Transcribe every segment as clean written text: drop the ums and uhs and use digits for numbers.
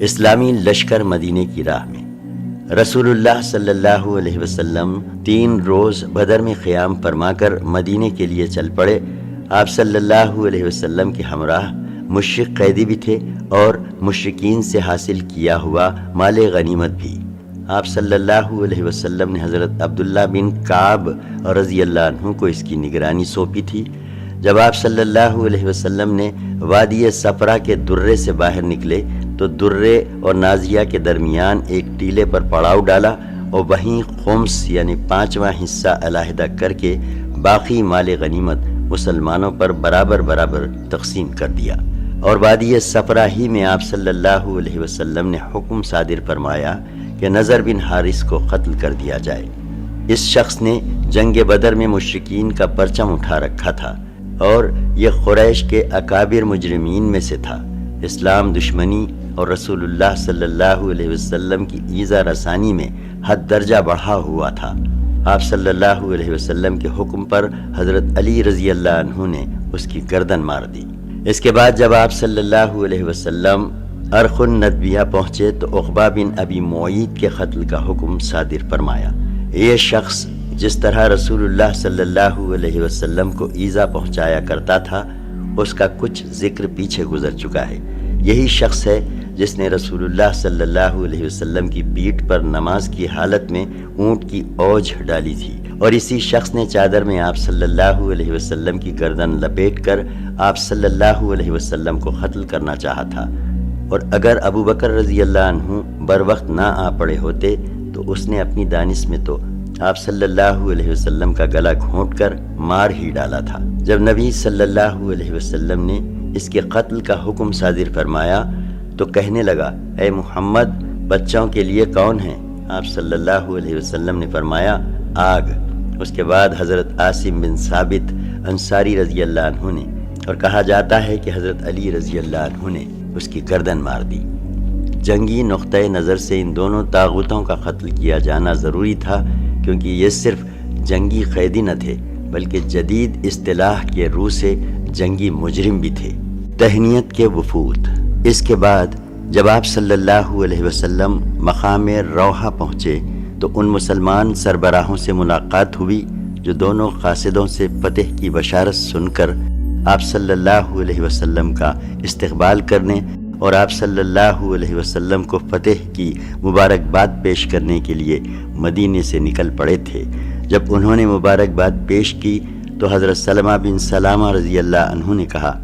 اسلامی لشکر مدینے کی راہ میں۔ رسول اللہ صلی اللہ علیہ وسلم 3 روز بدر میں قیام فرما کر مدینے کے لیے چل پڑے۔ آپ صلی اللہ علیہ وسلم کے ہمراہ مشرک قیدی بھی تھے اور مشرکین سے حاصل کیا ہوا مال غنیمت بھی۔ آپ صلی اللہ علیہ وسلم نے حضرت عبداللہ بن کعب رضی اللہ عنہ کو اس کی نگرانی سونپی تھی۔ جب آپ صلی اللہ علیہ وسلم نے وادی صفرا کے درے سے باہر نکلے تو درے اور نازیہ کے درمیان ایک ٹیلے پر پڑاؤ ڈالا اور وہیں خمس یعنی 5واں حصہ علیحدہ کر کے باقی مال غنیمت مسلمانوں پر برابر برابر تقسیم کر دیا۔ اور وادی صفرا ہی میں آپ صلی اللہ علیہ وسلم نے حکم صادر فرمایا کہ نضر بن حارث کو قتل کر دیا جائے۔ اس شخص نے جنگ بدر میں مشرکین کا پرچم اٹھا رکھا تھا اور یہ قریش کے اکابر مجرمین میں سے تھا۔ اسلام دشمنی اور رسول اللہ صلی اللہ علیہ وسلم کی ایذا رسانی میں حد درجہ بڑھا ہوا تھا۔ آپ صلی اللہ علیہ وسلم کے حکم پر حضرت علی رضی اللہ عنہ نے اس کی گردن مار دی۔ اس کے بعد جب آپ صلی اللہ علیہ وسلم ارخ الندبیہ پہنچے تو عقبہ بن ابی معیط کے قتل کا حکم صادر فرمایا۔ یہ شخص جس طرح رسول اللہ صلی اللہ علیہ وسلم کو ایذا پہنچایا کرتا تھا اس کا کچھ ذکر پیچھے گزر چکا ہے۔ یہی شخص ہے جس نے رسول اللہ صلی اللہ علیہ وسلم کی پیٹھ پر نماز کی حالت میں اونٹ کی اوجھ ڈالی تھی، اور اسی شخص نے چادر میں آپ صلی اللہ علیہ وسلم کی گردن لپیٹ کر آپ صلی اللہ علیہ وسلم کو قتل کرنا چاہا تھا، اور اگر ابو بکر رضی اللہ عنہ بر وقت نہ آ پڑے ہوتے تو اس نے اپنی دانش میں تو آپ صلی اللہ علیہ وسلم کا گلا گھونٹ کر مار ہی ڈالا تھا۔ جب نبی صلی اللہ علیہ وسلم نے اس کے قتل کا حکم صادر فرمایا تو کہنے لگا، اے محمد، بچوں کے لیے کون ہیں؟ آپ صلی اللہ علیہ وسلم نے فرمایا، آگ۔ اس کے بعد حضرت عاصم بن ثابت انصاری رضی اللہ عنہ نے، اور کہا جاتا ہے کہ حضرت علی رضی اللہ عنہ نے اس کی گردن مار دی۔ جنگی نقطۂ نظر سے ان دونوں طاغوتوں کا قتل کیا جانا ضروری تھا، کیونکہ یہ صرف جنگی قیدی نہ تھے بلکہ جدید اصطلاح کے روح سے جنگی مجرم بھی تھے۔ تہنیت کے وفود۔ اس کے بعد جب آپ صلی اللہ علیہ وسلم مقام روحہ پہنچے تو ان مسلمان سربراہوں سے ملاقات ہوئی جو دونوں قاصدوں سے فتح کی بشارت سن کر آپ صلی اللہ علیہ وسلم کا استقبال کرنے اور آپ صلی اللہ علیہ وسلم کو فتح کی مبارکباد پیش کرنے کے لیے مدینے سے نکل پڑے تھے۔ جب انہوں نے مبارکباد پیش کی تو حضرت سلمہ بن سلامہ رضی اللہ عنہ نے کہا،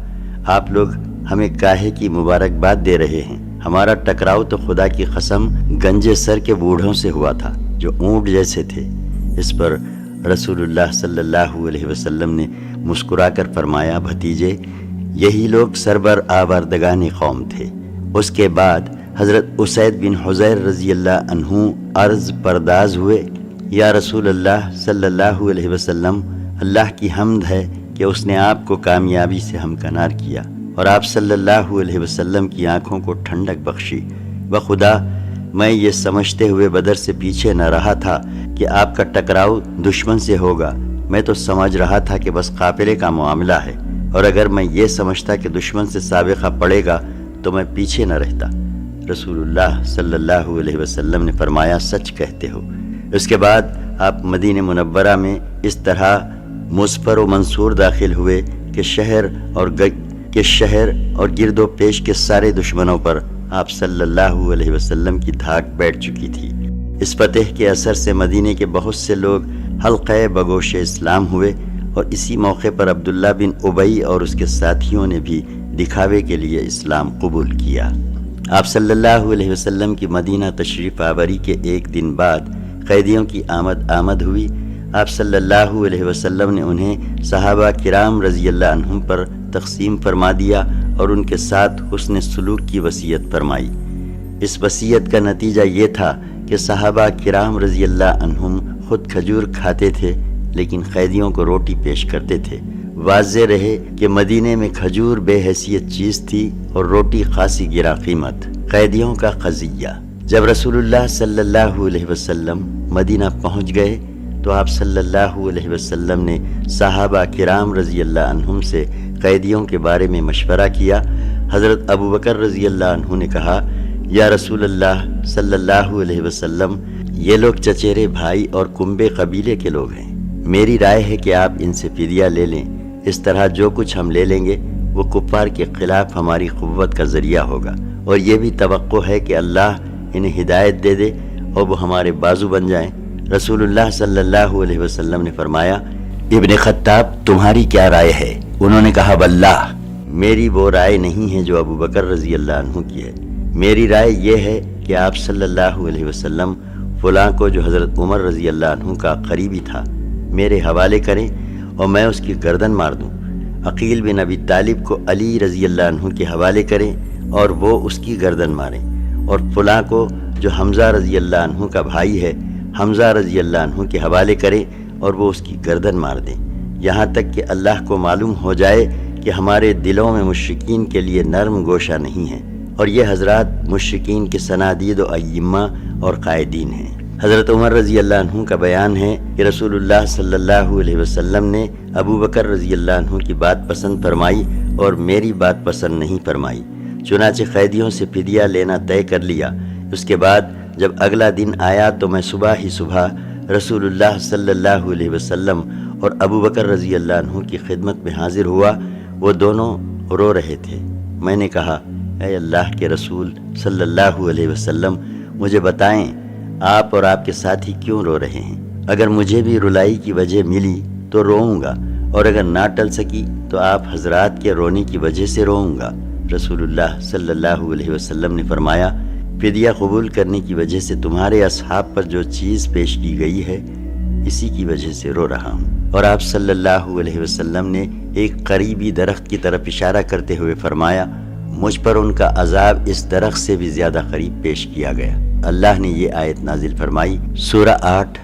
آپ لوگ ہمیں کاہے کی مبارکباد دے رہے ہیں؟ ہمارا ٹکراؤ تو خدا کی قسم گنجے سر کے بوڑھوں سے ہوا تھا جو اونٹ جیسے تھے۔ اس پر رسول اللہ صلی اللہ علیہ وسلم نے مسکرا کر فرمایا، بھتیجے، یہی لوگ سربر آوردگان قوم تھے۔ اس کے بعد حضرت اسید بن حضیر رضی اللہ عنہ عرض پرداز ہوئے، یا رسول اللہ صلی اللہ علیہ وسلم، اللہ کی حمد ہے کہ اس نے آپ کو کامیابی سے ہمکنار کیا اور آپ صلی اللہ علیہ وسلم کی آنکھوں کو ٹھنڈک بخشی۔ بخدا میں یہ سمجھتے ہوئے بدر سے پیچھے نہ رہا تھا کہ آپ کا ٹکراؤ دشمن سے ہوگا، میں تو سمجھ رہا تھا کہ بس قافلے کا معاملہ ہے، اور اگر میں یہ سمجھتا کہ دشمن سے سابقہ پڑے گا تو میں پیچھے نہ رہتا۔ رسول اللہ صلی اللہ علیہ وسلم نے فرمایا، سچ کہتے ہو۔ اس کے بعد آپ مدینہ منورہ میں اس طرح مظفر و منصور داخل ہوئے کہ شہر اور گرد و پیش کے سارے دشمنوں پر آپ صلی اللہ علیہ وسلم کی دھاک بیٹھ چکی تھی۔ اس فتح کے اثر سے مدینے کے بہت سے لوگ حلقہ بگوش اسلام ہوئے، اور اسی موقع پر عبداللہ بن ابی اور اس کے ساتھیوں نے بھی دکھاوے کے لیے اسلام قبول کیا۔ آپ صلی اللہ علیہ وسلم کی مدینہ تشریف آوری کے ایک دن بعد قیدیوں کی آمد ہوئی۔ آپ صلی اللہ علیہ وسلم نے انہیں صحابہ کرام رضی اللہ عنہم پر تقسیم فرما دیا اور ان کے ساتھ حسن سلوک کی وصیت فرمائی۔ اس وصیت کا نتیجہ یہ تھا کہ صحابہ کرام رضی اللہ عنہم خود کھجور کھاتے تھے لیکن قیدیوں کو روٹی پیش کرتے تھے۔ واضح رہے کہ مدینے میں کھجور بے حیثیت چیز تھی اور روٹی خاصی گرا قیمت۔ قیدیوں کا قضیہ۔ جب رسول اللہ صلی اللہ علیہ وسلم مدینہ پہنچ گئے تو آپ صلی اللہ علیہ وسلم نے صحابہ کرام رضی اللہ عنہم سے قیدیوں کے بارے میں مشورہ کیا۔ حضرت ابو بکر رضی اللہ عنہ نے کہا، یا رسول اللہ صلی اللہ علیہ وسلم، یہ لوگ چچیرے بھائی اور کنبے قبیلے کے لوگ ہیں، میری رائے ہے کہ آپ ان سے فدیہ لے لیں، اس طرح جو کچھ ہم لے لیں گے وہ کفار کے خلاف ہماری قوت کا ذریعہ ہوگا، اور یہ بھی توقع ہے کہ اللہ انہیں ہدایت دے دے اور وہ ہمارے بازو بن جائیں۔ رسول اللہ صلی اللہ علیہ وسلم نے فرمایا، ابن خطاب تمہاری کیا رائے ہے؟ انہوں نے کہا، واللہ میری وہ رائے نہیں ہے جو ابو بکر رضی اللہ عنہ کی ہے، میری رائے یہ ہے کہ آپ صلی اللہ علیہ وسلم فلاں کو جو حضرت عمر رضی اللہ عنہ کا قریبی تھا میرے حوالے کریں اور میں اس کی گردن مار دوں، عقیل بن ابی طالب کو علی رضی اللہ عنہ کے حوالے کریں اور وہ اس کی گردن ماریں، اور فلاں کو جو حمزہ رضی اللہ عنہ کا بھائی ہے حمزہ رضی اللہ عنہ کے حوالے کریں اور وہ اس کی گردن مار دیں، یہاں تک کہ اللہ کو معلوم ہو جائے کہ ہمارے دلوں میں مشرکین کے لیے نرم گوشہ نہیں ہے، اور یہ حضرات مشرکین کے صنادید و ائمہ اور قائدین ہیں۔ حضرت عمر رضی اللہ عنہ کا بیان ہے کہ رسول اللہ صلی اللہ علیہ وسلم نے ابو بکر رضی اللہ عنہ کی بات پسند فرمائی اور میری بات پسند نہیں فرمائی، چنانچہ قیدیوں سے فدیہ لینا طے کر لیا۔ اس کے بعد جب اگلا دن آیا تو میں صبح ہی صبح رسول اللہ صلی اللہ علیہ وسلم اور ابو بکر رضی اللہ عنہ کی خدمت میں حاضر ہوا، وہ دونوں رو رہے تھے۔ میں نے کہا، اے اللہ کے رسول صلی اللہ علیہ وسلم، مجھے بتائیں آپ اور آپ کے ساتھی کیوں رو رہے ہیں؟ اگر مجھے بھی رلائی کی وجہ ملی تو روؤں گا، اور اگر نہ ٹل سکی تو آپ حضرات کے رونے کی وجہ سے روؤں گا۔ رسول اللہ صلی اللہ علیہ وسلم نے فرمایا، فدیہ قبول کرنے کی وجہ سے تمہارے اصحاب پر جو چیز پیش کی گئی ہے اسی کی وجہ سے رو رہا ہوں۔ اور آپ صلی اللہ علیہ وسلم نے ایک قریبی درخت کی طرف اشارہ کرتے ہوئے فرمایا، مجھ پر ان کا عذاب اس درخت سے بھی زیادہ قریب پیش کیا گیا۔ اللہ نے یہ آیت نازل فرمائی، سورہ 8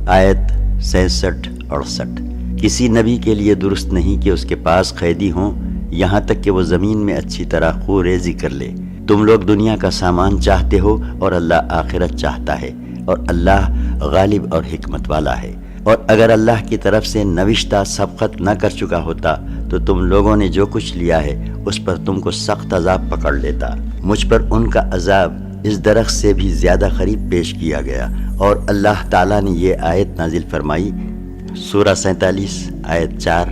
آیت 66-68۔ کسی نبی کے لیے درست نہیں کہ اس کے پاس قیدی ہوں یہاں تک کہ وہ زمین میں اچھی طرح خو ریزی کر لے۔ تم لوگ دنیا کا سامان چاہتے ہو اور اللہ آخرت چاہتا ہے، اور اللہ غالب اور حکمت والا ہے۔ اور اگر اللہ کی طرف سے نوشتہ سبقت نہ کر چکا ہوتا تو تم لوگوں نے جو کچھ لیا ہے اس پر تم کو سخت عذاب پکڑ لیتا۔ مجھ پر ان کا عذاب اس درخت سے بھی زیادہ قریب پیش کیا گیا۔ اور اللہ تعالیٰ نے یہ آیت نازل فرمائی، سورہ 47 آیت 4،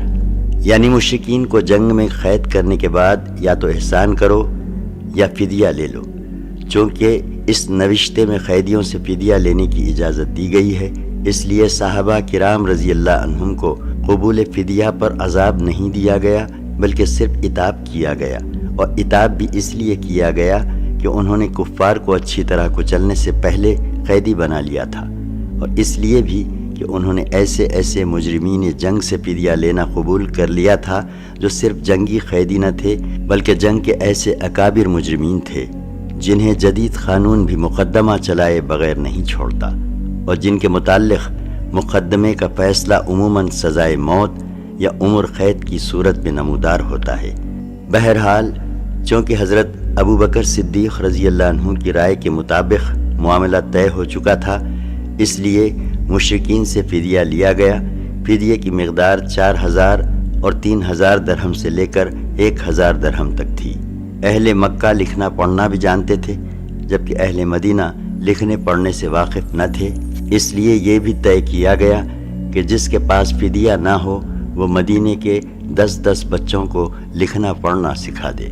یعنی مشرکین کو جنگ میں قید کرنے کے بعد یا تو احسان کرو یا فدیہ لے لو، چونکہ اس نوشتے میں قیدیوں سے فدیہ لینے کی اجازت دی گئی ہے، اس لیے صحابہ کرام رضی اللہ عنہم کو قبول فدیہ پر عذاب نہیں دیا گیا بلکہ صرف عتاب کیا گیا، اور عتاب بھی اس لیے کیا گیا کہ انہوں نے کفار کو اچھی طرح کچلنے سے پہلے قیدی بنا لیا تھا، اور اس لیے بھی کہ انہوں نے ایسے مجرمین جنگ سے فدیہ لینا قبول کر لیا تھا جو صرف جنگی قیدی نہ تھے بلکہ جنگ کے ایسے اکابر مجرمین تھے جنہیں جدید قانون بھی مقدمہ چلائے بغیر نہیں چھوڑتا، اور جن کے متعلق مقدمے کا فیصلہ عموماً سزائے موت یا عمر قید کی صورت میں نمودار ہوتا ہے۔ بہرحال چونکہ حضرت ابو بکر صدیق رضی اللہ عنہ کی رائے کے مطابق معاملہ طے ہو چکا تھا، اس لیے مشرکین سے فدیہ لیا گیا۔ فدیے کی مقدار 4000 اور 3000 درہم سے لے کر 1000 درہم تک تھی۔ اہل مکہ لکھنا پڑھنا بھی جانتے تھے، جبکہ اہل مدینہ لکھنے پڑھنے سے واقف نہ تھے، اس لیے یہ بھی طے کیا گیا کہ جس کے پاس فدیہ نہ ہو وہ مدینے کے 10 بچوں کو لکھنا پڑھنا سکھا دے۔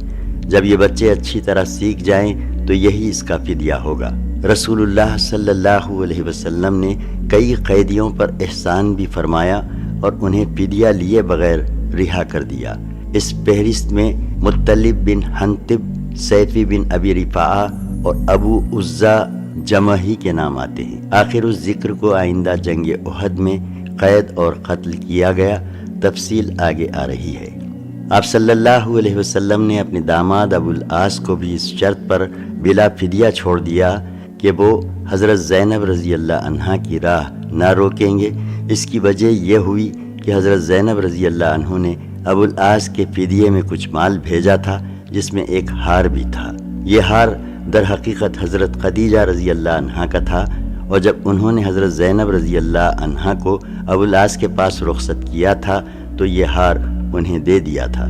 جب یہ بچے اچھی طرح سیکھ جائیں تو یہی اس کا فدیہ ہوگا۔ رسول اللہ صلی اللہ علیہ وسلم نے کئی قیدیوں پر احسان بھی فرمایا اور انہیں فدیہ لیے بغیر رہا کر دیا۔ اس فہرست میں مطلب بن حنطب، سیفی بن ابی رفاعہ اور ابو عزا جمحی کے نام آتے ہیں۔ آخر اس ذکر کو آئندہ جنگ احد میں قید اور قتل کیا گیا، تفصیل آگے آ رہی ہے۔ آپ صلی اللہ علیہ وسلم نے اپنے داماد ابو العاص کو بھی اس شرط پر بلا فدیہ چھوڑ دیا کہ وہ حضرت زینب رضی اللہ عنہا کی راہ نہ روکیں گے۔ اس کی وجہ یہ ہوئی کہ حضرت زینب رضی اللہ عنہ نے ابو العاص کے فدیے میں کچھ مال بھیجا تھا جس میں ایک ہار بھی تھا۔ یہ ہار در حقیقت حضرت خدیجہ رضی اللہ عنہا کا تھا، اور جب انہوں نے حضرت زینب رضی اللہ عنہا کو ابو العاص کے پاس رخصت کیا تھا تو یہ ہار انہیں دے دیا تھا۔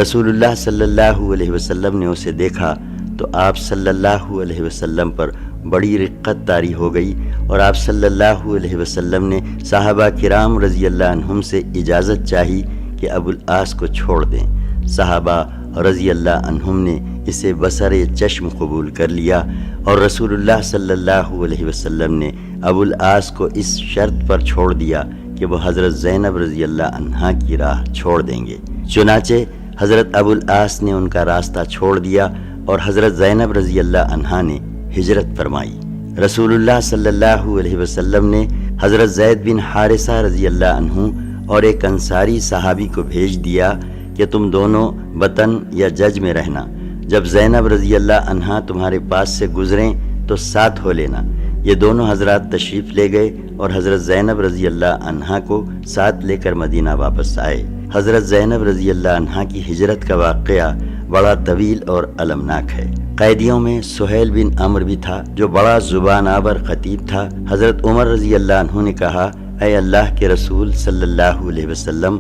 رسول اللہ صلی اللہ علیہ وسلم نے اسے دیکھا تو تو آپ صلی اللہ علیہ وسلم پر بڑی رقت طاری ہو گئی اور آپ صلی اللہ علیہ وسلم نے صحابہ کرام رضی اللہ عنہم سے اجازت چاہی کہ ابو العاص کو چھوڑ دیں۔ صحابہ رضی اللہ عنہم نے اسے بصر چشم قبول کر لیا اور رسول اللہ صلی اللہ علیہ وسلم نے ابو العاص کو اس شرط پر چھوڑ دیا کہ وہ حضرت زینب رضی اللہ عنہا کی راہ چھوڑ دیں گے۔ چنانچہ حضرت ابو العاص نے ان کا راستہ چھوڑ دیا اور حضرت زینب رضی اللہ عنہا نے ہجرت فرمائی۔ رسول اللہ صلی اللہ علیہ وسلم نے حضرت زید بن حارثہ رضی اللہ عنہ اور ایک انصاری صحابی کو بھیج دیا کہ تم دونوں بطن یا جج میں رہنا، جب زینب رضی اللہ عنہا تمہارے پاس سے گزریں تو ساتھ ہو لینا۔ یہ دونوں حضرات تشریف لے گئے اور حضرت زینب رضی اللہ عنہا کو ساتھ لے کر مدینہ واپس آئے۔ حضرت زینب رضی اللہ عنہا کی ہجرت کا واقعہ بڑا طویل اور المناک ہے۔ قیدیوں میں سہیل بن عمرو بھی تھا جو بڑا زبان آور خطیب تھا۔ حضرت عمر رضی اللہ عنہ نے کہا، اے اللہ کے رسول صلی اللہ علیہ وسلم،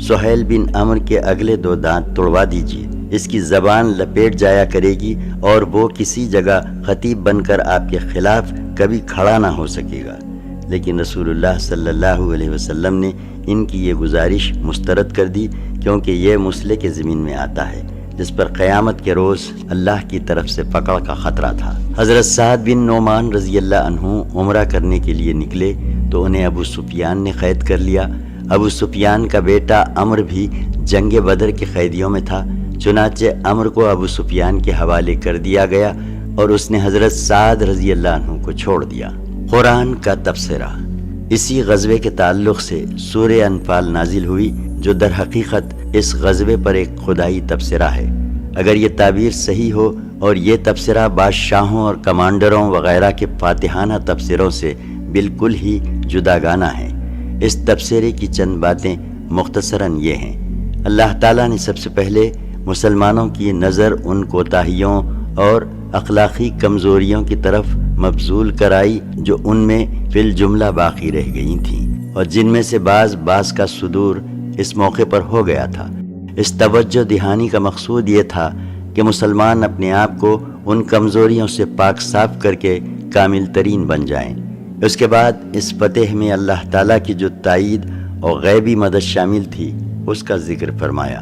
سہیل بن عمرو کے اگلے 2 دانت توڑوا دیجیے، اس کی زبان لپیٹ جایا کرے گی اور وہ کسی جگہ خطیب بن کر آپ کے خلاف کبھی کھڑا نہ ہو سکے گا۔ لیکن رسول اللہ صلی اللہ علیہ وسلم نے ان کی یہ گزارش مسترد کر دی، کیونکہ یہ مسئلے کے ضمن میں آتا ہے جس پر قیامت کے روز اللہ کی طرف سے پکڑ کا خطرہ تھا۔ حضرت سعد بن نعمان رضی اللہ عنہ عمرہ کرنے کے لیے نکلے تو انہیں ابو سفیان نے قید کر لیا۔ ابو سفیان کا بیٹا عمرو بھی جنگ بدر کے قیدیوں میں تھا، چنانچہ عمرو کو ابو سفیان کے حوالے کر دیا گیا اور اس نے حضرت سعد رضی اللہ عنہ کو چھوڑ دیا۔ قرآن کا تبصرہ۔ اسی غزوے کے تعلق سے سورہ انفال نازل ہوئی جو در حقیقت اس غزوے پر ایک خدائی تبصرہ ہے۔ اگر یہ تعبیر صحیح ہو اور یہ تبصرہ بادشاہوں اور کمانڈروں وغیرہ کے فاتحانہ تبصروں سے بالکل ہی جداگانہ ہے۔ اس تبصرے کی چند باتیں مختصراً یہ ہیں۔ اللہ تعالیٰ نے سب سے پہلے مسلمانوں کی نظر ان کوتاہیوں اور اخلاقی کمزوریوں کی طرف مبذول کرائی جو ان میں فی الجملہ باقی رہ گئی تھیں اور جن میں سے بعض کا صدور اس موقع پر ہو گیا تھا۔ اس توجہ دہانی کا مقصود یہ تھا کہ مسلمان اپنے آپ کو ان کمزوریوں سے پاک صاف کر کے کامل ترین بن جائیں۔ اس کے بعد اس فتح میں اللہ تعالیٰ کی جو تائید اور غیبی مدد شامل تھی اس کا ذکر فرمایا۔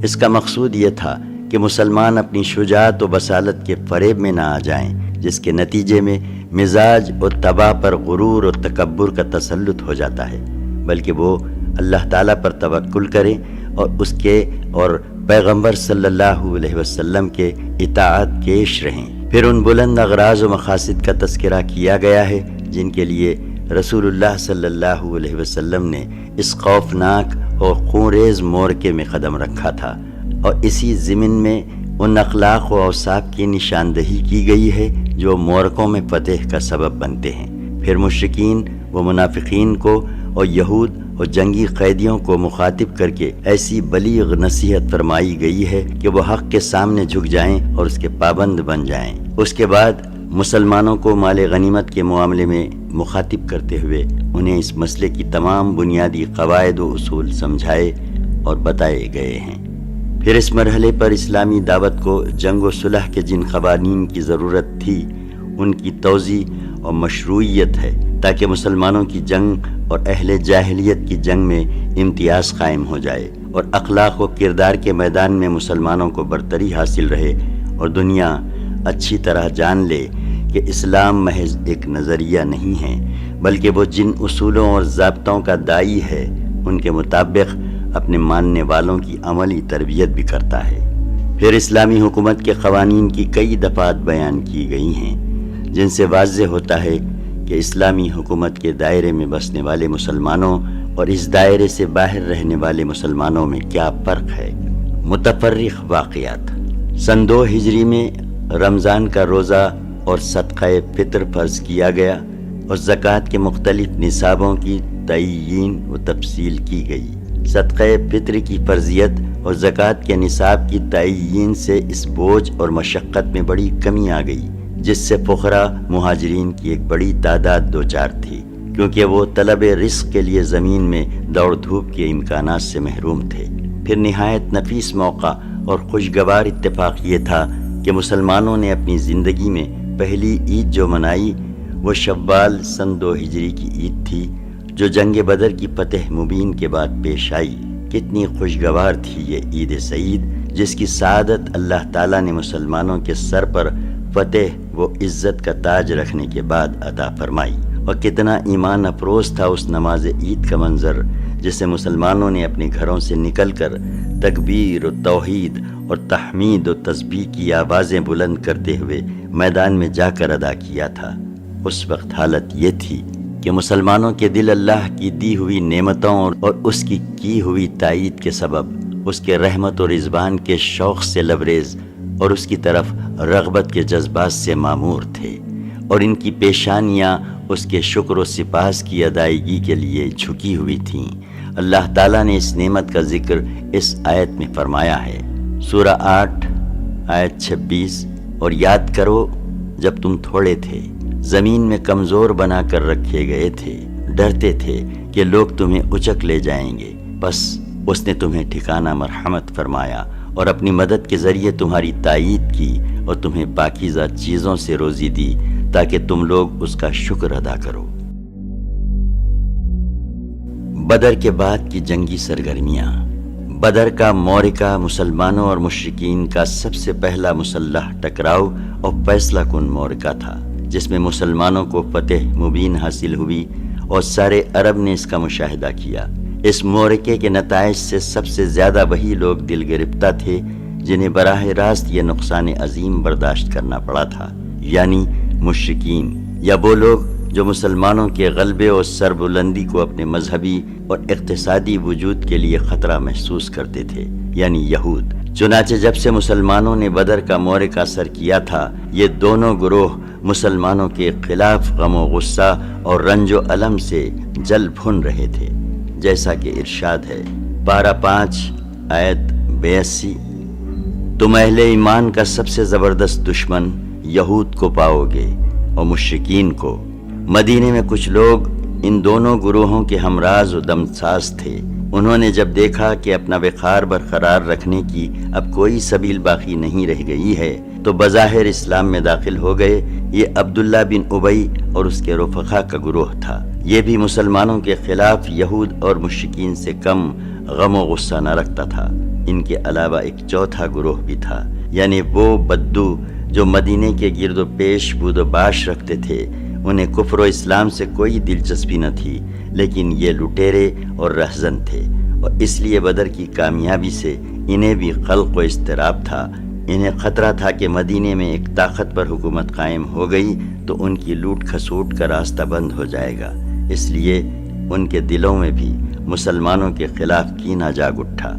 اس کا مقصود یہ تھا کہ مسلمان اپنی شجاعت و بصالت کے فریب میں نہ آ جائیں، جس کے نتیجے میں مزاج و طبع پر غرور و تکبر کا تسلط ہو جاتا ہے، بلکہ وہ اللہ تعالیٰ پر توکل کریں اور اس کے اور پیغمبر صلی اللہ علیہ وسلم کے اطاعت کیش رہیں۔ پھر ان بلند اغراض و مقاصد کا تذکرہ کیا گیا ہے جن کے لیے رسول اللہ صلی اللہ علیہ وسلم نے اس خوفناک اور خونریز مورکے میں قدم رکھا تھا، اور اسی ضمن میں ان اخلاق و اوصاف کی نشاندہی کی گئی ہے جو مورکوں میں فتح کا سبب بنتے ہیں۔ پھر مشرکین و منافقین کو اور یہود اور جنگی قیدیوں کو مخاطب کر کے ایسی بلیغ نصیحت فرمائی گئی ہے کہ وہ حق کے سامنے جھک جائیں اور اس کے پابند بن جائیں۔ اس کے بعد مسلمانوں کو مال غنیمت کے معاملے میں مخاطب کرتے ہوئے انہیں اس مسئلے کی تمام بنیادی قواعد و اصول سمجھائے اور بتائے گئے ہیں۔ پھر اس مرحلے پر اسلامی دعوت کو جنگ و صلح کے جن قوانین کی ضرورت تھی ان کی توضیح اور مشروعیت ہے تاکہ مسلمانوں کی جنگ اور اہل جاہلیت کی جنگ میں امتیاز قائم ہو جائے اور اخلاق و کردار کے میدان میں مسلمانوں کو برتری حاصل رہے اور دنیا اچھی طرح جان لے کہ اسلام محض ایک نظریہ نہیں ہے بلکہ وہ جن اصولوں اور ضابطوں کا داعی ہے ان کے مطابق اپنے ماننے والوں کی عملی تربیت بھی کرتا ہے۔ پھر اسلامی حکومت کے قوانین کی کئی دفعات بیان کی گئی ہیں جن سے واضح ہوتا ہے کہ اسلامی حکومت کے دائرے میں بسنے والے مسلمانوں اور اس دائرے سے باہر رہنے والے مسلمانوں میں کیا فرق ہے۔ متفرق واقعات۔ سن 2 ہجری میں رمضان کا روزہ اور صدقہ فطر فرض کیا گیا اور زکوٰۃ کے مختلف نصابوں کی تعیین و تفصیل کی گئی۔ صدقہ فطر کی فرضیت اور زکوٰۃ کے نصاب کی تعیین سے اس بوجھ اور مشقت میں بڑی کمی آ گئی جس سے فقراء مہاجرین کی ایک بڑی تعداد دوچار تھی، کیونکہ وہ طلب رزق کے لیے زمین میں دوڑ دھوپ کے امکانات سے محروم تھے۔ پھر نہایت نفیس موقع اور خوشگوار اتفاق یہ تھا کہ مسلمانوں نے اپنی زندگی میں پہلی عید جو منائی وہ شوال سن 2 ہجری کی عید تھی، جو جنگ بدر کی فتح مبین کے بعد پیش آئی۔ کتنی خوشگوار تھی یہ عید سعید، جس کی سعادت اللہ تعالیٰ نے مسلمانوں کے سر پر فتح و عزت کا تاج رکھنے کے بعد عطا فرمائی۔ اور کتنا ایمان افروز تھا اس نماز عید کا منظر، جسے مسلمانوں نے اپنے گھروں سے نکل کر تکبیر و توحید اور تحمید و تسبیح کی آوازیں بلند کرتے ہوئے میدان میں جا کر ادا کیا تھا۔ اس وقت حالت یہ تھی کہ مسلمانوں کے دل اللہ کی دی ہوئی نعمتوں اور اس کی ہوئی تائید کے سبب اس کے رحمت و رضوان کے شوق سے لبریز اور اس کی طرف رغبت کے جذبات سے معمور تھے، اور ان کی پیشانیاں اس کے شکر و سپاس کی ادائیگی کے لیے جھکی ہوئی تھیں۔ اللہ تعالیٰ نے اس نعمت کا ذکر اس آیت میں فرمایا ہے، سورہ 8 آیت 26، اور یاد کرو جب تم تھوڑے تھے، زمین میں کمزور بنا کر رکھے گئے تھے، ڈرتے تھے کہ لوگ تمہیں اچک لے جائیں گے، بس اس نے تمہیں ٹھکانہ مرحمت فرمایا اور اپنی مدد کے ذریعے تمہاری تائید کی اور تمہیں پاکیزہ چیزوں سے روزی دی تاکہ تم لوگ اس کا شکر ادا کرو۔ بدر کے بعد کی جنگی سرگرمیاں۔ بدر کا معرکہ مسلمانوں اور مشرکین کا سب سے پہلا مسلح ٹکراؤ اور فیصلہ کن معرکہ تھا، جس میں مسلمانوں کو فتح مبین حاصل ہوئی اور سارے عرب نے اس کا مشاہدہ کیا۔ اس معرکے کے نتائج سے سب سے زیادہ وہی لوگ دل گرفتہ تھے جنہیں براہ راست یہ نقصان عظیم برداشت کرنا پڑا تھا، یعنی مشرکین، یا وہ لوگ جو مسلمانوں کے غلبے اور سربلندی کو اپنے مذہبی اور اقتصادی وجود کے لیے خطرہ محسوس کرتے تھے، یعنی یہود۔ چنانچہ جب سے مسلمانوں نے بدر کا معرکہ سر کیا تھا، یہ دونوں گروہ مسلمانوں کے خلاف غم و غصہ اور رنج و الم سے جل بھن رہے تھے، جیسا کہ ارشاد ہے، پارہ 5 آیت 82، تم اہل ایمان کا سب سے زبردست دشمن یہود کو پاؤ گے اور مشرکین کو۔ مدینے میں کچھ لوگ ان دونوں گروہوں کے ہمراز و دمساز تھے۔ انہوں نے جب دیکھا کہ اپنا وقار برقرار رکھنے کی اب کوئی سبیل باقی نہیں رہ گئی ہے تو بظاہر اسلام میں داخل ہو گئے۔ یہ عبداللہ بن ابی اور اس کے رفقا کا گروہ تھا۔ یہ بھی مسلمانوں کے خلاف یہود اور مشرکین سے کم غم و غصہ نہ رکھتا تھا۔ ان کے علاوہ ایک چوتھا گروہ بھی تھا، یعنی وہ بدو جو مدینے کے گرد و پیش بود و باش رکھتے تھے۔ انہیں کفر و اسلام سے کوئی دلچسپی نہ تھی، لیکن یہ لٹیرے اور رہزن تھے، اور اس لیے بدر کی کامیابی سے انہیں بھی قلق و اضطراب تھا۔ انہیں خطرہ تھا کہ مدینے میں ایک طاقت پر حکومت قائم ہو گئی تو ان کی لوٹ کھسوٹ کا راستہ بند ہو جائے گا، اس لیے ان کے دلوں میں بھی مسلمانوں کے خلاف کینہ جاگ اٹھا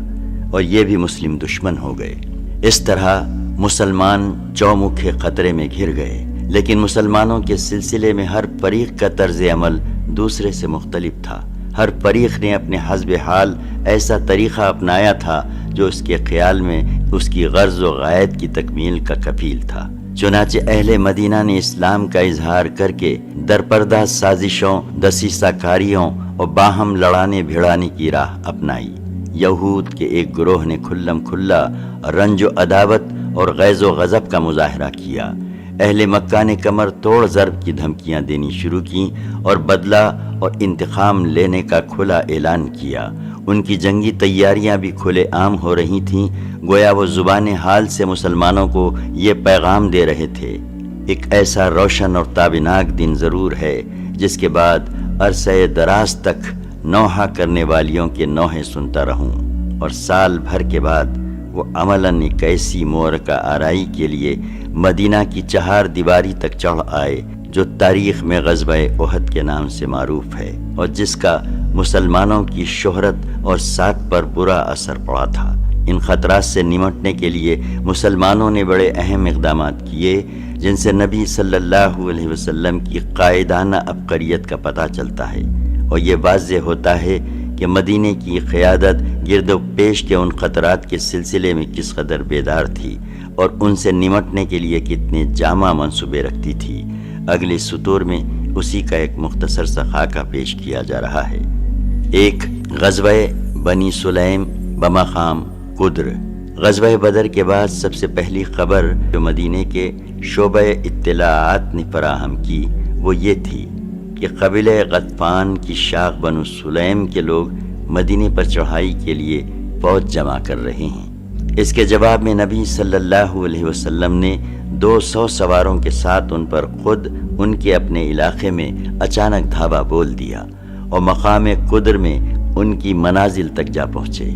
اور یہ بھی مسلم دشمن ہو گئے۔ اس طرح مسلمان چومکھے خطرے میں گھر گئے، لیکن مسلمانوں کے سلسلے میں ہر فریق کا طرز عمل دوسرے سے مختلف تھا۔ ہر فریق نے اپنے حسب حال ایسا طریقہ اپنایا تھا جو اس کے خیال میں اس کی غرض و غایت کی تکمیل کا کفیل تھا۔ چنانچہ اہل مدینہ نے اسلام کا اظہار کر کے درپردہ سازشوں، دسیسہ کاریوں اور باہم لڑانے بھیڑانے کی راہ اپنائی۔ یہود کے ایک گروہ نے کھلم کھلا رنج و عداوت اور غیظ و غضب کا مظاہرہ کیا۔ اہل مکہ نے کمر توڑ ضرب کی دھمکیاں دینی شروع کیں اور بدلہ اور انتقام لینے کا کھلا اعلان کیا۔ ان کی جنگی تیاریاں بھی کھلے عام ہو رہی تھیں، گویا وہ زبان حال سے مسلمانوں کو یہ پیغام دے رہے تھے، ایک ایسا روشن اور تابناک دن ضرور ہے جس کے بعد عرصہ دراز تک نوحہ کرنے والیوں کے نوحے سنتا رہوں، اور سال بھر کے بعد وہ عملاً ایک ایسی معرکہ آرائی کے لیے مدینہ کی چہار دیواری تک چڑھ آئے جو تاریخ میں غزوہ احد کے نام سے معروف ہے، اور جس کا مسلمانوں کی شہرت اور ساتھ پر برا اثر پڑا تھا۔ ان خطرات سے نمٹنے کے لیے مسلمانوں نے بڑے اہم اقدامات کیے، جن سے نبی صلی اللہ علیہ وسلم کی قائدانہ عبقریت کا پتہ چلتا ہے، اور یہ واضح ہوتا ہے کہ مدینے کی قیادت گرد و پیش کے ان خطرات کے سلسلے میں کس قدر بیدار تھی اور ان سے نمٹنے کے لیے کتنے جامع منصوبے رکھتی تھی۔ اگلے سطور میں اسی کا ایک مختصر سا خاکہ پیش کیا جا رہا ہے۔ 1. غزوہ بنی سلیم بمقام قدر، غزوہ بدر کے بعد سب سے پہلی خبر جو مدینہ کے شعبہ اطلاعات نے فراہم کی وہ یہ تھی کہ قبیلہ غطفان کی شاخ بنو سلیم کے لوگ مدینہ پر چڑھائی کے لیے فوج جمع کر رہے ہیں۔ اس کے جواب میں نبی صلی اللہ علیہ وسلم نے 200 سواروں کے ساتھ ان پر خود ان کے اپنے علاقے میں اچانک دھاوا بول دیا اور مقام قدر میں ان کی منازل تک جا پہنچے۔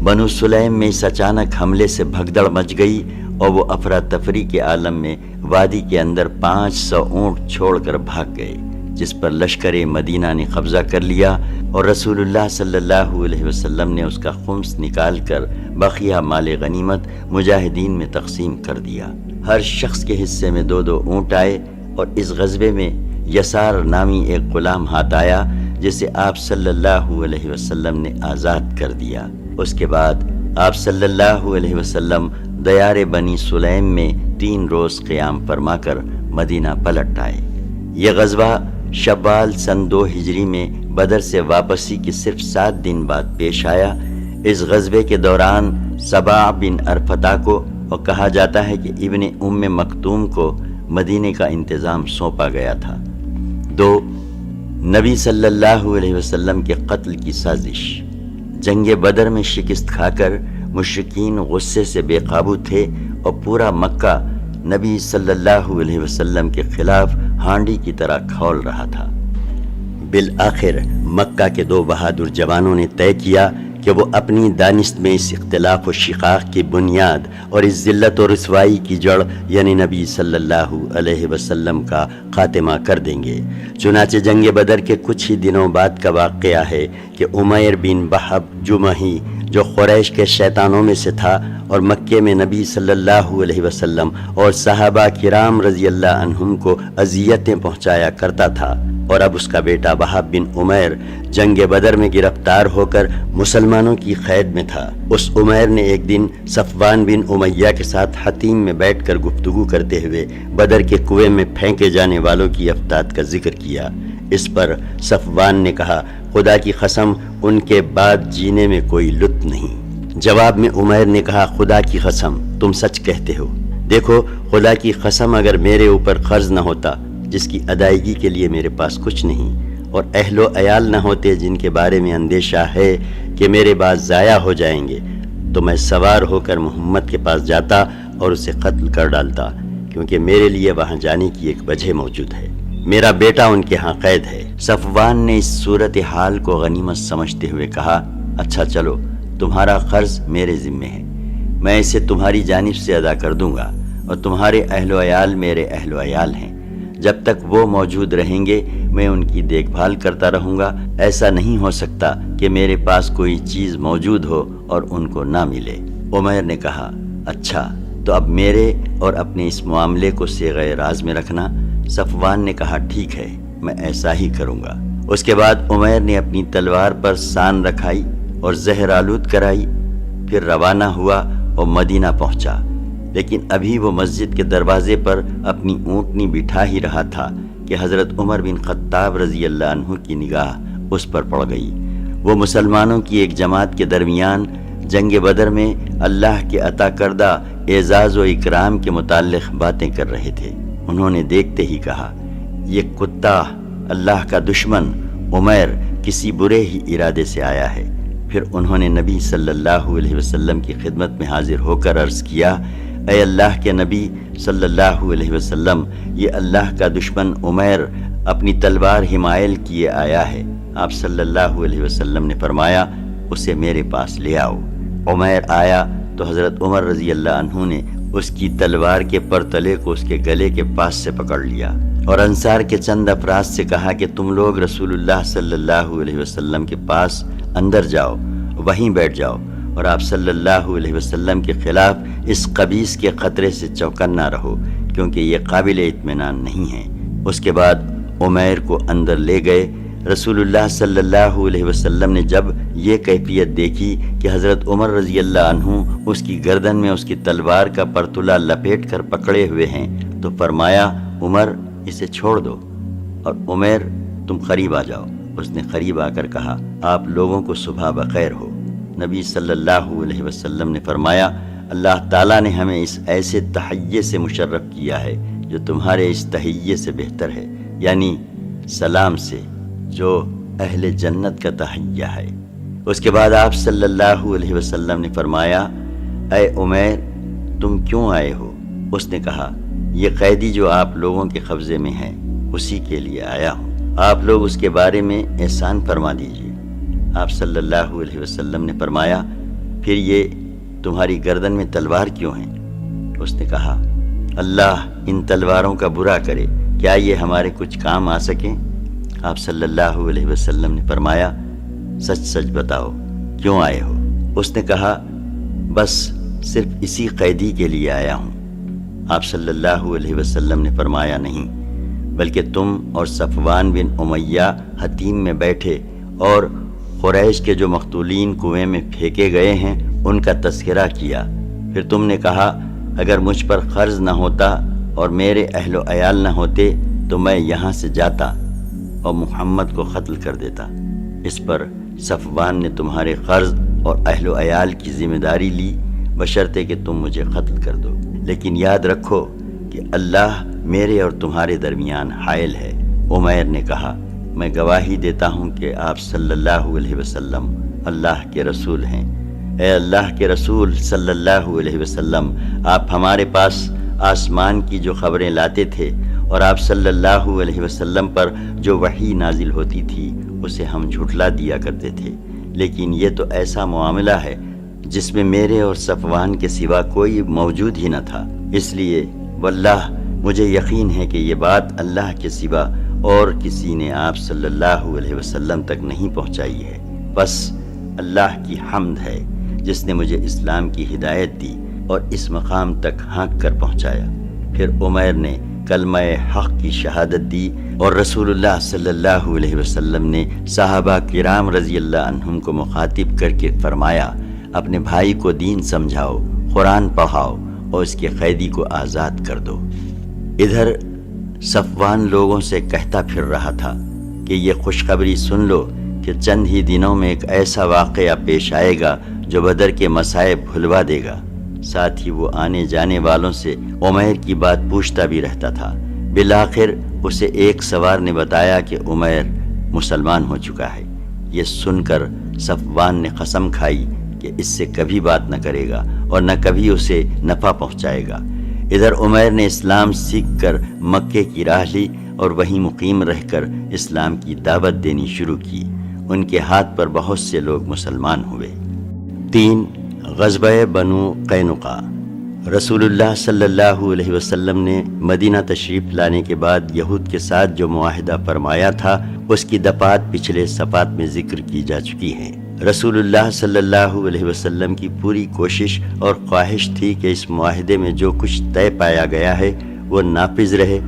بنو سلیم میں اس اچانک حملے سے بھگدڑ مچ گئی اور وہ افراتفری کے عالم میں وادی کے اندر 500 اونٹ چھوڑ کر بھاگ گئے، جس پر لشکر مدینہ نے قبضہ کر لیا اور رسول اللہ صلی اللہ علیہ وسلم نے اس کا خمس نکال کر بقیہ مال غنیمت مجاہدین میں تقسیم کر دیا۔ ہر شخص کے حصے میں 2 اونٹ آئے اور اس غزوے میں یسار نامی ایک غلام ہاتھ آیا جسے آپ صلی اللہ علیہ وسلم نے آزاد کر دیا۔ اس کے بعد آپ صلی اللہ علیہ وسلم دیار بنی سلیم میں 3 روز قیام فرما کر مدینہ پلٹ آئے۔ یہ غزوہ شوال سن 2 ہجری میں بدر سے واپسی کے صرف 7 دن بعد پیش آیا۔ اس غزوے کے دوران سبا بن ارفتا کو اور کہا جاتا ہے کہ ابن ام مکتوم کو مدینے کا انتظام سونپا گیا تھا۔ 2 نبی صلی اللہ علیہ وسلم کے قتل کی سازش۔ جنگ بدر میں شکست کھا کر مشرکین غصے سے بے قابو تھے اور پورا مکہ نبی صلی اللہ علیہ وسلم کے خلاف ہانڈی کی طرح کھول رہا تھا۔ بالآخر مکہ کے 2 بہادر جوانوں نے طے کیا کہ وہ اپنی دانست میں اس اختلاف و شقاق کی بنیاد اور اس ذلت و رسوائی کی جڑ یعنی نبی صلی اللہ علیہ وسلم کا خاتمہ کر دیں گے۔ چنانچہ جنگ بدر کے کچھ ہی دنوں بعد کا واقعہ ہے کہ عمیر بن وہب جمحی جو قریش کے شیطانوں میں سے تھا اور مکے میں نبی صلی اللہ علیہ وسلم اور صحابہ کرام رضی اللہ عنہم کو اذیتیں پہنچایا کرتا تھا، اور اب اس کا بیٹا وہب بن عمیر جنگ بدر میں گرفتار ہو کر مسلمانوں کی قید میں تھا۔ اس عمیر نے ایک دن صفوان بن امیہ کے ساتھ حتیم میں بیٹھ کر گفتگو کرتے ہوئے بدر کے کنویں میں پھینکے جانے والوں کی افتاد کا ذکر کیا۔ اس پر صفوان نے کہا، خدا کی قسم ان کے بعد جینے میں کوئی لطف نہیں۔ جواب میں عمیر نے کہا، خدا کی قسم تم سچ کہتے ہو۔ دیکھو خدا کی قسم اگر میرے اوپر قرض نہ ہوتا جس کی ادائیگی کے لیے میرے پاس کچھ نہیں، اور اہل و عیال نہ ہوتے جن کے بارے میں اندیشہ ہے کہ میرے بعد ضائع ہو جائیں گے، تو میں سوار ہو کر محمد کے پاس جاتا اور اسے قتل کر ڈالتا، کیونکہ میرے لیے وہاں جانے کی ایک وجہ موجود ہے۔ میرا بیٹا ان کے ہاں قید ہے۔ صفوان نے اس صورتحال کو غنیمت سمجھتے ہوئے کہا، اچھا چلو، تمہارا قرض میرے ذمے ہے، میں اسے تمہاری جانب سے ادا کر دوں گا، اور تمہارے اہل و عیال میرے اہل و عیال ہیں، جب تک وہ موجود رہیں گے میں ان کی دیکھ بھال کرتا رہوں گا۔ ایسا نہیں ہو سکتا کہ میرے پاس کوئی چیز موجود ہو اور ان کو نہ ملے۔ عمیر نے کہا، اچھا تو اب میرے اور اپنے اس معاملے کو صیغہ راز میں رکھنا۔ صفوان نے کہا، ٹھیک ہے، میں ایسا ہی کروں گا۔ اس کے بعد عمیر نے اپنی تلوار پر سان رکھائی اور زہر آلود کرائی، پھر روانہ ہوا اور مدینہ پہنچا، لیکن ابھی وہ مسجد کے دروازے پر اپنی اونٹنی بٹھا ہی رہا تھا کہ حضرت عمر بن خطاب رضی اللہ عنہ کی نگاہ اس پر پڑ گئی۔ وہ مسلمانوں کی ایک جماعت کے درمیان جنگ بدر میں اللہ کے عطا کردہ اعزاز و اکرام کے متعلق باتیں کر رہے تھے۔ انہوں نے دیکھتے ہی کہا، یہ کتا اللہ کا دشمن عمیر کسی برے ہی ارادے سے آیا ہے۔ پھر انہوں نے نبی صلی اللہ علیہ وسلم کی خدمت میں حاضر ہو کر عرض کیا، اے اللہ کے نبی صلی اللہ علیہ وسلم، یہ اللہ کا دشمن عمیر اپنی تلوار حمائل کیے آیا ہے۔ آپ صلی اللہ علیہ وسلم نے فرمایا، اسے میرے پاس لے آؤ۔ عمیر آیا تو حضرت عمر رضی اللہ عنہ نے اس کی تلوار کے پرتلے کو اس کے گلے کے پاس سے پکڑ لیا اور انصار کے چند افراد سے کہا کہ تم لوگ رسول اللہ صلی اللہ علیہ وسلم کے پاس اندر جاؤ، وہیں بیٹھ جاؤ، اور آپ صلی اللہ علیہ وسلم کے خلاف اس خبیث کے خطرے سے چوکنا رہو، کیونکہ یہ قابل اطمینان نہیں ہے۔ اس کے بعد عمیر کو اندر لے گئے۔ رسول اللہ صلی اللہ علیہ وسلم نے جب یہ کیفیت دیکھی کہ حضرت عمر رضی اللہ عنہ اس کی گردن میں اس کی تلوار کا پرتلا لپیٹ کر پکڑے ہوئے ہیں تو فرمایا، عمر اسے چھوڑ دو، اور عمیر تم قریب آ جاؤ۔ اس نے قریب آ کر کہا، آپ لوگوں کو صبح بخیر ہو۔ نبی صلی اللہ علیہ وسلم نے فرمایا، اللہ تعالیٰ نے ہمیں اس ایسے تحیے سے مشرف کیا ہے جو تمہارے اس تحیے سے بہتر ہے، یعنی سلام سے، جو اہل جنت کا تحیہ ہے۔ اس کے بعد آپ صلی اللہ علیہ وسلم نے فرمایا، اے عمیر، تم کیوں آئے ہو؟ اس نے کہا، یہ قیدی جو آپ لوگوں کے قبضے میں ہے اسی کے لیے آیا ہوں، آپ لوگ اس کے بارے میں احسان فرما دیجیے۔ آپ صلی اللہ علیہ وسلم نے فرمایا، پھر یہ تمہاری گردن میں تلوار کیوں ہے؟ اس نے کہا، اللہ ان تلواروں کا برا کرے، کیا یہ ہمارے کچھ کام آ سکیں؟ آپ صلی اللہ علیہ وسلم نے فرمایا، سچ سچ بتاؤ کیوں آئے ہو؟ اس نے کہا، بس صرف اسی قیدی کے لیے آیا ہوں۔ آپ صلی اللہ علیہ وسلم نے فرمایا، نہیں، بلکہ تم اور صفوان بن امیہ حتیم میں بیٹھے اور قریش کے جو مقتولین کنویں میں پھینکے گئے ہیں ان کا تذکرہ کیا۔ پھر تم نے کہا، اگر مجھ پر قرض نہ ہوتا اور میرے اہل و عیال نہ ہوتے تو میں یہاں سے جاتا اور محمد کو قتل کر دیتا۔ اس پر صفوان نے تمہارے قرض اور اہل و عیال کی ذمہ داری لی، بشرطے کہ تم مجھے قتل کر دو، لیکن یاد رکھو کہ اللہ میرے اور تمہارے درمیان حائل ہے۔ عمیر نے کہا، میں گواہی دیتا ہوں کہ آپ صلی اللہ علیہ وسلم اللہ کے رسول ہیں۔ اے اللہ کے رسول صلی اللہ علیہ وسلم، آپ ہمارے پاس آسمان کی جو خبریں لاتے تھے اور آپ صلی اللہ علیہ وسلم پر جو وحی نازل ہوتی تھی اسے ہم جھٹلا دیا کرتے تھے، لیکن یہ تو ایسا معاملہ ہے جس میں میرے اور صفوان کے سوا کوئی موجود ہی نہ تھا، اس لیے واللہ مجھے یقین ہے کہ یہ بات اللہ کے سوا اور کسی نے آپ صلی اللہ علیہ وسلم تک نہیں پہنچائی ہے، بس اللہ کی حمد ہے جس نے مجھے اسلام کی ہدایت دی اور اس مقام تک ہانک کر پہنچایا۔ پھر عمیر نے کلمہ حق کی شہادت دی اور رسول اللہ صلی اللہ علیہ وسلم نے صحابہ کرام رضی اللہ عنہم کو مخاطب کر کے فرمایا، اپنے بھائی کو دین سمجھاؤ، قرآن پڑھاؤ اور اس کے قیدی کو آزاد کر دو۔ ادھر صفوان لوگوں سے کہتا پھر رہا تھا کہ یہ خوشخبری سن لو کہ چند ہی دنوں میں ایک ایسا واقعہ پیش آئے گا جو بدر کے مصائب بھلوا دے گا۔ ساتھ ہی وہ آنے جانے والوں سے عمیر کی بات پوچھتا بھی رہتا تھا۔ بالآخر اسے ایک سوار نے بتایا کہ عمیر مسلمان ہو چکا ہے۔ یہ سن کر صفوان نے قسم کھائی کہ اس سے کبھی بات نہ کرے گا اور نہ کبھی اسے نفع پہنچائے گا۔ ادھر عمیر نے اسلام سیکھ کر مکے کی راہ لی اور وہیں مقیم رہ کر اسلام کی دعوت دینی شروع کی۔ ان کے ہاتھ پر بہت سے لوگ مسلمان ہوئے۔ 3. غزوہ بنو قینقاع۔ رسول اللہ صلی اللہ علیہ وسلم نے مدینہ تشریف لانے کے بعد یہود کے ساتھ جو معاہدہ فرمایا تھا اس کی دفعات پچھلے صفحات میں ذکر کی جا چکی ہیں۔ رسول اللہ صلی اللہ علیہ وسلم کی پوری کوشش اور خواہش تھی کہ اس معاہدے میں جو کچھ طے پایا گیا ہے وہ نافذ رہے،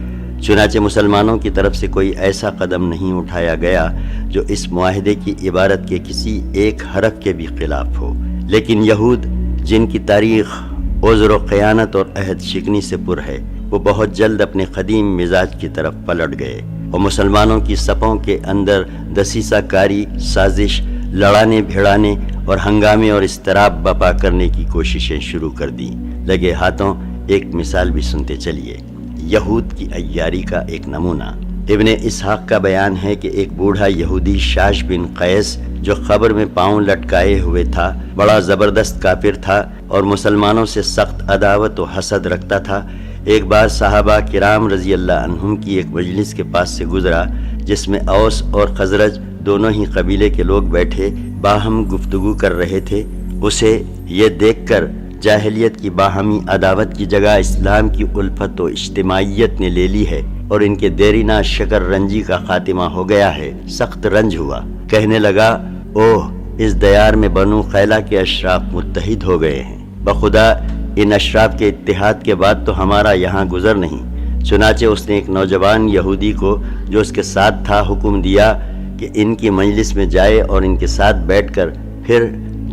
چنانچہ مسلمانوں کی طرف سے کوئی ایسا قدم نہیں اٹھایا گیا جو اس معاہدے کی عبارت کے کسی ایک حرف کے بھی خلاف ہو۔ لیکن یہود، جن کی تاریخ عذر و خیانت اور عہد شکنی سے پر ہے، وہ بہت جلد اپنے قدیم مزاج کی طرف پلٹ گئے اور مسلمانوں کی صفوں کے اندر دسیسہ کاری، سازش، لڑانے بھیڑانے اور ہنگامے اور اضطراب برپا کرنے کی کوششیں شروع کر دیں۔ لگے ہاتھوں ایک مثال بھی سنتے چلیے، یہود کی عیاری کا ایک نمونہ۔ ابن اسحاق کا بیان ہے کہ ایک بوڑھا یہودی شاش بن قیس جو قبر میں پاؤں لٹکائے ہوئے تھا، بڑا زبردست کافر تھا اور مسلمانوں سے سخت عداوت و حسد رکھتا تھا، ایک بار صحابہ کرام رضی اللہ عنہم کی ایک مجلس کے پاس سے گزرا جس میں اوس اور خزرج دونوں ہی قبیلے کے لوگ بیٹھے باہم گفتگو کر رہے تھے۔ اسے یہ دیکھ کر جاہلیت کی باہمی عداوت کی جگہ اسلام کی الفت و اجتماعیت نے لے لی ہے اور ان کے دیرینہ شکر رنجی کا خاتمہ ہو گیا ہے، سخت رنج ہوا۔ کہنے لگا، اوہ، اس دیار میں بنو قیلہ کے اشراف متحد ہو گئے ہیں، بخدا ان اشراف کے اتحاد کے بعد تو ہمارا یہاں گزر نہیں۔ چنانچہ اس نے ایک نوجوان یہودی کو جو اس کے ساتھ تھا حکم دیا کہ ان کی مجلس میں جائے اور ان کے ساتھ بیٹھ کر پھر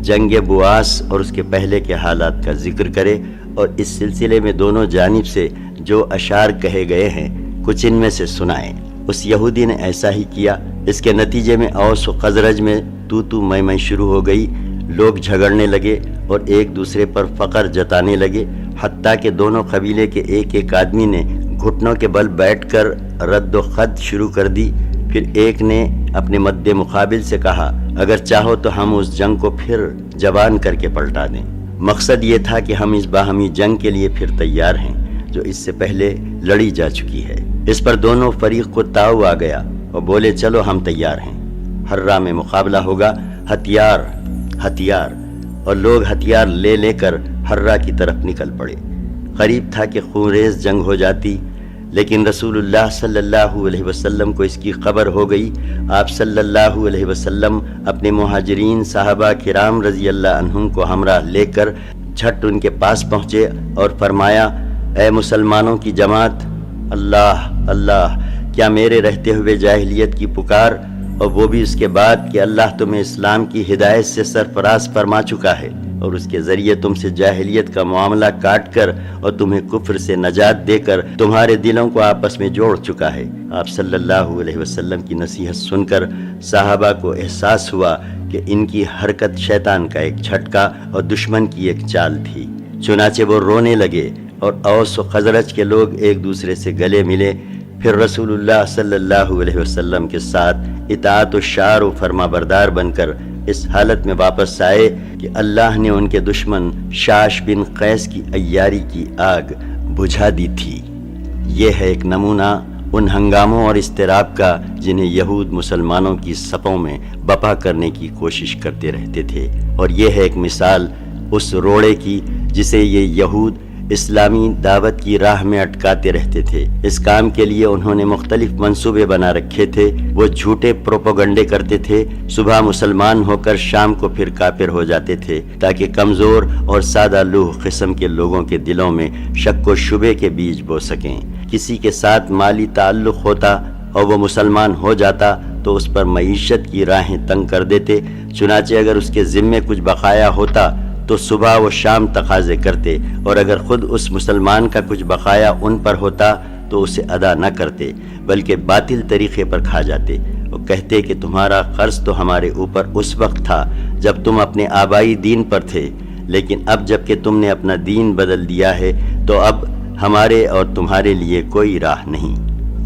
جنگ بواس اور اس کے پہلے کے حالات کا ذکر کرے اور اس سلسلے میں دونوں جانب سے جو اشعار کہے گئے ہیں کچھ ان میں سے سنائیں۔ اس یہودی نے ایسا ہی کیا۔ اس کے نتیجے میں اوس و خزرج میں تو میں شروع ہو گئی۔ لوگ جھگڑنے لگے اور ایک دوسرے پر فخر جتانے لگے، حتیٰ کہ دونوں قبیلے کے ایک ایک آدمی نے گھٹنوں کے بل بیٹھ کر رد و خط شروع کر دی۔ پھر ایک نے اپنے مد مقابل سے کہا، اگر چاہو تو ہم اس جنگ کو پھر جوان کر کے پلٹا دیں۔ مقصد یہ تھا کہ ہم اس باہمی جنگ کے لیے پھر تیار ہیں جو اس سے پہلے لڑی جا چکی ہے۔ اس پر دونوں فریق کو تاؤ آ گیا اور بولے، چلو ہم تیار ہیں، حرہ میں مقابلہ ہوگا، ہتھیار ہتھیار، اور لوگ ہتھیار لے لے کر حرہ کی طرف نکل پڑے۔ قریب تھا کہ خونریز جنگ ہو جاتی، لیکن رسول اللہ صلی اللہ علیہ وسلم کو اس کی خبر ہو گئی۔ آپ صلی اللہ علیہ وسلم اپنے مہاجرین صحابہ کرام رضی اللہ عنہم کو ہمراہ لے کر جھٹ ان کے پاس پہنچے اور فرمایا، اے مسلمانوں کی جماعت، اللہ اللہ، کیا میرے رہتے ہوئے جاہلیت کی پکار، اور وہ بھی اس کے بعد کہ اللہ تمہیں اسلام کی ہدایت سے سرفراز فرما چکا ہے اور اس کے ذریعے تم سے جاہلیت کا معاملہ کاٹ کر اور تمہیں کفر سے نجات دے کر تمہارے دلوں کو آپس میں جوڑ چکا ہے۔ آپ صلی اللہ علیہ وسلم کی نصیحت سن کر صحابہ کو احساس ہوا کہ ان کی حرکت شیطان کا ایک جھٹکا اور دشمن کی ایک چال تھی، چنانچہ وہ رونے لگے اور اوس و خزرج کے لوگ ایک دوسرے سے گلے ملے۔ پھر رسول اللہ صلی اللہ علیہ وسلم کے ساتھ اطاعت و شعر و فرما بردار بن کر اس حالت میں واپس آئے کہ اللہ نے ان کے دشمن شاش بن قیس کی عیاری کی آگ بجھا دی تھی۔ یہ ہے ایک نمونہ ان ہنگاموں اور اضطراب کا جنہیں یہود مسلمانوں کی صفوں میں بپا کرنے کی کوشش کرتے رہتے تھے، اور یہ ہے ایک مثال اس روڑے کی جسے یہ یہود اسلامی دعوت کی راہ میں اٹکاتے رہتے تھے۔ اس کام کے لیے انہوں نے مختلف منصوبے بنا رکھے تھے۔ وہ جھوٹے پروپیگنڈے کرتے تھے، صبح مسلمان ہو کر شام کو پھر کافر ہو جاتے تھے تاکہ کمزور اور سادہ لوح قسم کے لوگوں کے دلوں میں شک و شبے کے بیج بو سکیں۔ کسی کے ساتھ مالی تعلق ہوتا اور وہ مسلمان ہو جاتا تو اس پر معیشت کی راہیں تنگ کر دیتے، چنانچہ اگر اس کے ذمے کچھ بقایا ہوتا تو صبح و شام تقاضے کرتے، اور اگر خود اس مسلمان کا کچھ بقایا ان پر ہوتا تو اسے ادا نہ کرتے بلکہ باطل طریقے پر کھا جاتے۔ وہ کہتے کہ تمہارا قرض تو ہمارے اوپر اس وقت تھا جب تم اپنے آبائی دین پر تھے، لیکن اب جب کہ تم نے اپنا دین بدل دیا ہے تو اب ہمارے اور تمہارے لیے کوئی راہ نہیں۔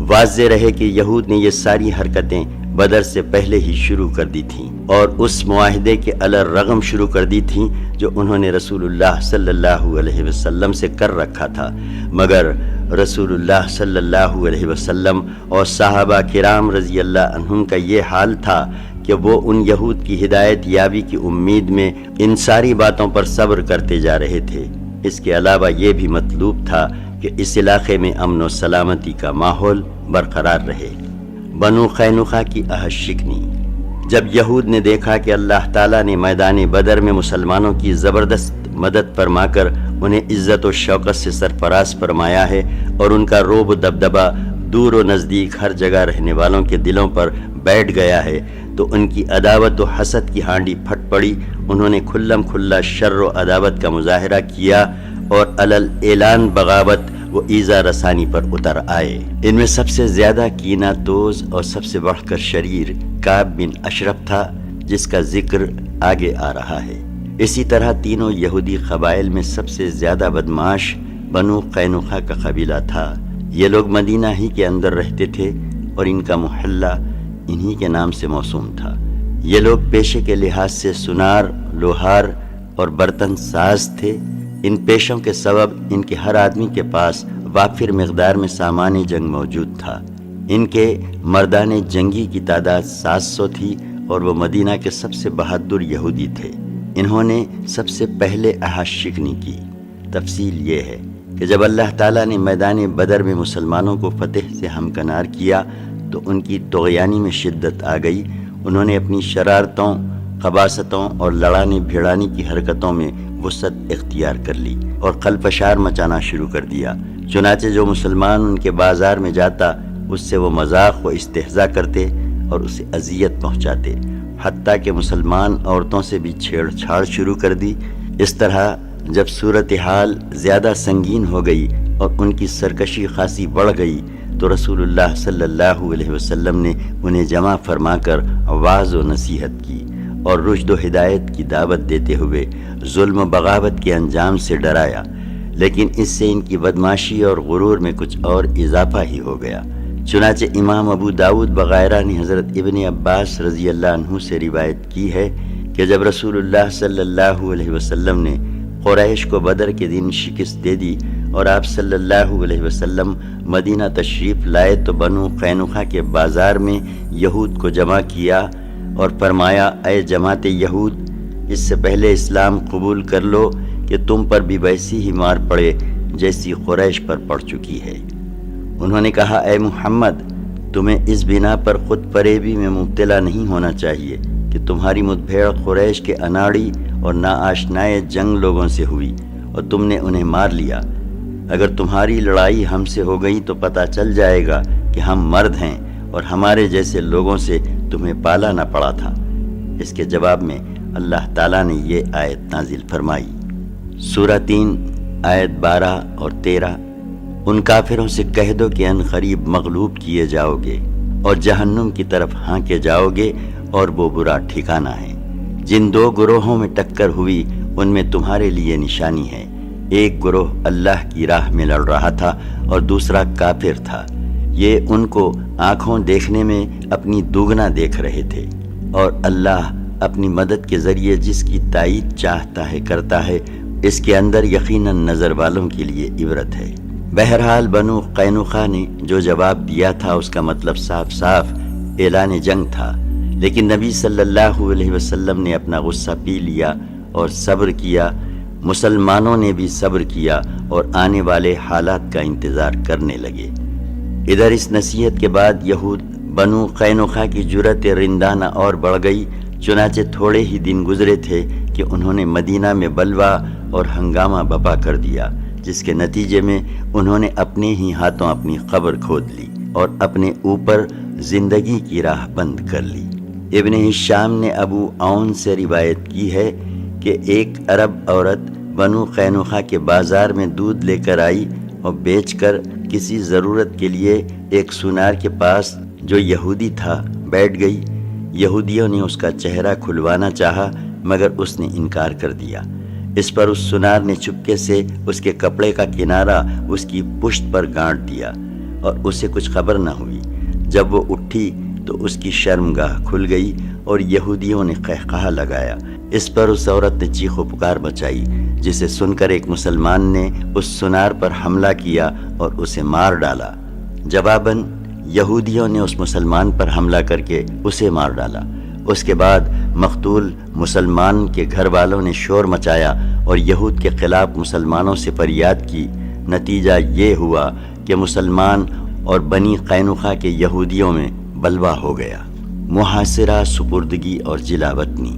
واضح رہے کہ یہود نے یہ ساری حرکتیں بدر سے پہلے ہی شروع کر دی تھیں اور اس معاہدے کے الرغم شروع کر دی تھیں جو انہوں نے رسول اللہ صلی اللہ علیہ وسلم سے کر رکھا تھا، مگر رسول اللہ صلی اللہ علیہ وسلم اور صحابہ کرام رضی اللہ عنہم کا یہ حال تھا کہ وہ ان یہود کی ہدایت یابی کی امید میں ان ساری باتوں پر صبر کرتے جا رہے تھے۔ اس کے علاوہ یہ بھی مطلوب تھا کہ اس علاقے میں امن و سلامتی کا ماحول برقرار رہے۔ بنو قینقاع کی عہد شکنی۔ جب یہود نے دیکھا کہ اللہ تعالیٰ نے میدان بدر میں مسلمانوں کی زبردست مدد فرما کر انہیں عزت و شوکت سے سرفراز فرمایا ہے اور ان کا رعب و دبدبہ دور و نزدیک ہر جگہ رہنے والوں کے دلوں پر بیٹھ گیا ہے، تو ان کی عداوت و حسد کی ہانڈی پھٹ پڑی۔ انہوں نے کھلم کھلا شر و عداوت کا مظاہرہ کیا اور علل اعلان بغاوت و ایذا رسانی پر اتر آئے۔ ان میں سب سے زیادہ کینہ توز اور سب سے بڑھ کر شریر کعب بن اشرف تھا، جس کا ذکر آگے آ رہا ہے۔ اسی طرح تینوں یہودی قبائل میں سب سے زیادہ بدمعاش بنو قینقاع کا قبیلہ تھا۔ یہ لوگ مدینہ ہی کے اندر رہتے تھے اور ان کا محلہ انہی کے نام سے موسوم تھا۔ یہ لوگ پیشے کے لحاظ سے سنار، لوہار اور برتن ساز تھے۔ ان پیشوں کے سبب ان کے ہر آدمی کے پاس وافر مقدار میں سامان جنگ موجود تھا۔ ان کے مردان جنگی کی تعداد 700 تھی اور وہ مدینہ کے سب سے بہادر یہودی تھے۔ انہوں نے سب سے پہلے عہد شکنی کی۔ تفصیل یہ ہے کہ جب اللہ تعالیٰ نے میدان بدر میں مسلمانوں کو فتح سے ہمکنار کیا تو ان کی طغیانی میں شدت آ گئی۔ انہوں نے اپنی شرارتوں، قباستوں اور لڑانے بھیڑانے کی حرکتوں میں وسعت اختیار کر لی اور خلفشار مچانا شروع کر دیا۔ چنانچہ جو مسلمان ان کے بازار میں جاتا اس سے وہ مذاق و استہزاء کرتے اور اسے اذیت پہنچاتے، حتیٰ کہ مسلمان عورتوں سے بھی چھیڑ چھاڑ شروع کر دی۔ اس طرح جب صورتحال زیادہ سنگین ہو گئی اور ان کی سرکشی خاصی بڑھ گئی تو رسول اللہ صلی اللہ علیہ وسلم نے انہیں جمع فرما کر واعظ و نصیحت کی اور رشد و ہدایت کی دعوت دیتے ہوئے ظلم و بغاوت کے انجام سے ڈرایا، لیکن اس سے ان کی بدماشی اور غرور میں کچھ اور اضافہ ہی ہو گیا۔ چنانچہ امام ابو داود وغیرہ نے حضرت ابن عباس رضی اللہ عنہ سے روایت کی ہے کہ جب رسول اللہ صلی اللہ علیہ وسلم نے قریش کو بدر کے دن شکست دے دی اور آپ صلی اللہ علیہ وسلم مدینہ تشریف لائے تو بنو قینقاع کے بازار میں یہود کو جمع کیا اور فرمایا، اے جماعت یہود، اس سے پہلے اسلام قبول کر لو کہ تم پر بھی ویسی ہی مار پڑے جیسی قریش پر پڑ چکی ہے۔ انہوں نے کہا، اے محمد، تمہیں اس بنا پر خود فریبی میں مبتلا نہیں ہونا چاہیے کہ تمہاری مدبھیڑ قریش کے اناڑی اور ناآشنائے جنگ لوگوں سے ہوئی اور تم نے انہیں مار لیا۔ اگر تمہاری لڑائی ہم سے ہو گئی تو پتہ چل جائے گا کہ ہم مرد ہیں اور ہمارے جیسے لوگوں سے تمہیں پالا نہ پڑا تھا۔ اس کے جواب میں اللہ تعالیٰ نے یہ آیت نازل فرمائی۔ سورہ 3 آیت 12 اور 13۔ ان کافروں سے کہہ دو کہ ان قریب مغلوب کیے جاؤ گے اور جہنم کی طرف ہانکے جاؤ گے اور وہ برا ٹھکانہ ہے۔ جن دو گروہوں میں ٹکر ہوئی ان میں تمہارے لیے نشانی ہے۔ ایک گروہ اللہ کی راہ میں لڑ رہا تھا اور دوسرا کافر تھا۔ یہ ان کو آنکھوں دیکھنے میں اپنی دوگنا دیکھ رہے تھے، اور اللہ اپنی مدد کے ذریعے جس کی تائید چاہتا ہے کرتا ہے۔ اس کے اندر یقیناً نظر والوں کے لیے عبرت ہے۔ بہرحال بنو قینقاع نے جو جواب دیا تھا اس کا مطلب صاف صاف اعلان جنگ تھا، لیکن نبی صلی اللہ علیہ وسلم نے اپنا غصہ پی لیا اور صبر کیا۔ مسلمانوں نے بھی صبر کیا اور آنے والے حالات کا انتظار کرنے لگے۔ ادھر اس نصیحت کے بعد یہود بنو قینقاع کی جرأت رندانہ اور بڑھ گئی۔ چنانچہ تھوڑے ہی دن گزرے تھے کہ انہوں نے مدینہ میں بلوا اور ہنگامہ بپا کر دیا، جس کے نتیجے میں انہوں نے اپنے ہی ہاتھوں اپنی قبر کھود لی اور اپنے اوپر زندگی کی راہ بند کر لی۔ ابن ہشام نے ابو عون سے روایت کی ہے کہ ایک عرب عورت بنو قینقاع کے بازار میں دودھ لے کر آئی اور بیچ کر کسی ضرورت کے لیے ایک سونار کے پاس جو یہودی تھا بیٹھ گئی۔ یہودیوں نے اس کا چہرہ کھلوانا چاہا مگر اس نے انکار کر دیا۔ اس پر اس سونار نے چپکے سے اس کے کپڑے کا کنارہ اس کی پشت پر گانٹ دیا اور اسے کچھ خبر نہ ہوئی۔ جب وہ اٹھی تو اس کی شرمگاہ کھل گئی اور یہودیوں نے قہقہہ لگایا۔ اس پر اس عورت نے چیخ و پکار مچائی، جسے سن کر ایک مسلمان نے اس سونار پر حملہ کیا اور اسے مار ڈالا۔ جواباً یہودیوں نے اس مسلمان پر حملہ کر کے اسے مار ڈالا۔ اس کے بعد مقتول مسلمان کے گھر والوں نے شور مچایا اور یہود کے خلاف مسلمانوں سے فریاد کی۔ نتیجہ یہ ہوا کہ مسلمان اور بنی قینقاع کے یہودیوں میں بلوا ہو گیا۔ محاصرہ، سپردگی اور جلا وطنی۔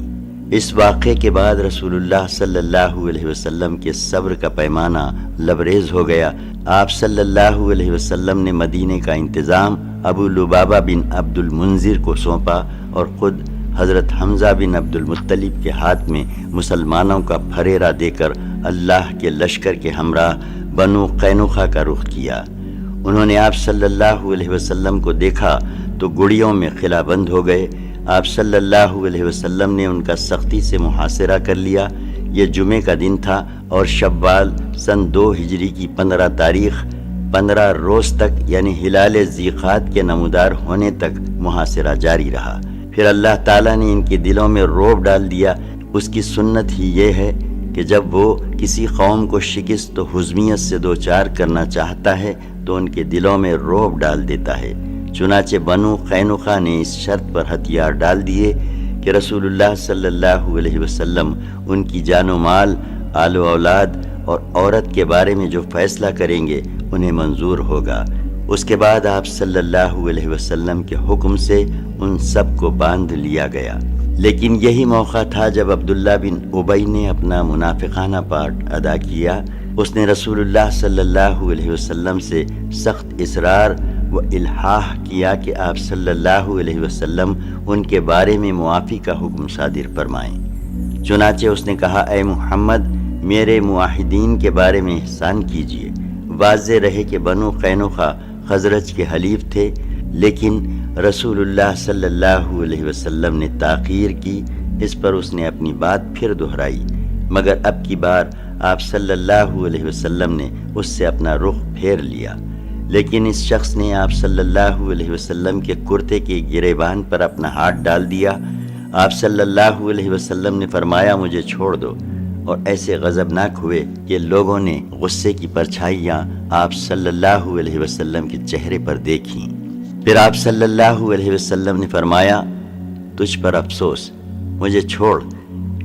اس واقعے کے بعد رسول اللہ صلی اللہ علیہ وسلم کے صبر کا پیمانہ لبریز ہو گیا۔ آپ صلی اللہ علیہ وسلم نے مدینے کا انتظام ابو لبابہ بن عبد المنذر کو سونپا اور خود حضرت حمزہ بن عبد المطلب کے ہاتھ میں مسلمانوں کا پھریرا دے کر اللہ کے لشکر کے ہمراہ بنو قینقاع کا رخ کیا۔ انہوں نے آپ صلی اللہ علیہ وسلم کو دیکھا تو گڑیوں میں خلا بند ہو گئے۔ آپ صلی اللہ علیہ وسلم نے ان کا سختی سے محاصرہ کر لیا۔ یہ جمعے کا دن تھا اور شوال سن 2 ہجری کی 15 تاریخ 15 روز تک یعنی ہلال ذیقعد کے نمودار ہونے تک محاصرہ جاری رہا۔ پھر اللہ تعالیٰ نے ان کے دلوں میں رعب ڈال دیا۔ اس کی سنت ہی یہ ہے کہ جب وہ کسی قوم کو شکست و ہزمیت سے دوچار کرنا چاہتا ہے تو ان کے دلوں میں رعب ڈال دیتا ہے۔ چنانچہ بنو قینقاع نے اس شرط پر ہتھیار ڈال دیے کہ رسول اللہ صلی اللہ علیہ وسلم ان کی جان و مال، آل و اولاد اور عورت کے بارے میں جو فیصلہ کریں گے انہیں منظور ہوگا۔ اس کے بعد آپ صلی اللہ علیہ وسلم کے حکم سے ان سب کو باندھ لیا گیا۔ لیکن یہی موقع تھا جب عبداللہ بن ابی نے اپنا منافقانہ پارٹ ادا کیا۔ اس نے رسول اللہ صلی اللہ علیہ وسلم سے سخت اصرار و الحاح کیا کہ آپ صلی اللہ علیہ وسلم ان کے بارے میں معافی کا حکم صادر فرمائیں۔ چنانچہ اس نے کہا، اے محمد، میرے معاہدین کے بارے میں احسان کیجیے۔ واضح رہے کہ بنو قینقاع خزرج کے حلیف تھے، لیکن رسول اللہ صلی اللہ علیہ وسلم نے تاخیر کی، اس پر اس نے اپنی بات پھر دہرائی، مگر اب کی بار آپ صلی اللہ علیہ وسلم نے اس سے اپنا رخ پھیر لیا۔ لیکن اس شخص نے آپ صلی اللہ علیہ وسلم کے کرتے کے گریبان پر اپنا ہاتھ ڈال دیا۔ آپ صلی اللہ علیہ وسلم نے فرمایا، مجھے چھوڑ دو، اور ایسے غضبناک ہوئے کہ لوگوں نے غصے کی پرچھائیاں آپ صلی اللہ علیہ وسلم کے چہرے پر دیکھیں۔ پھر آپ صلی اللہ علیہ وسلم نے فرمایا، تجھ پر افسوس، مجھے چھوڑ۔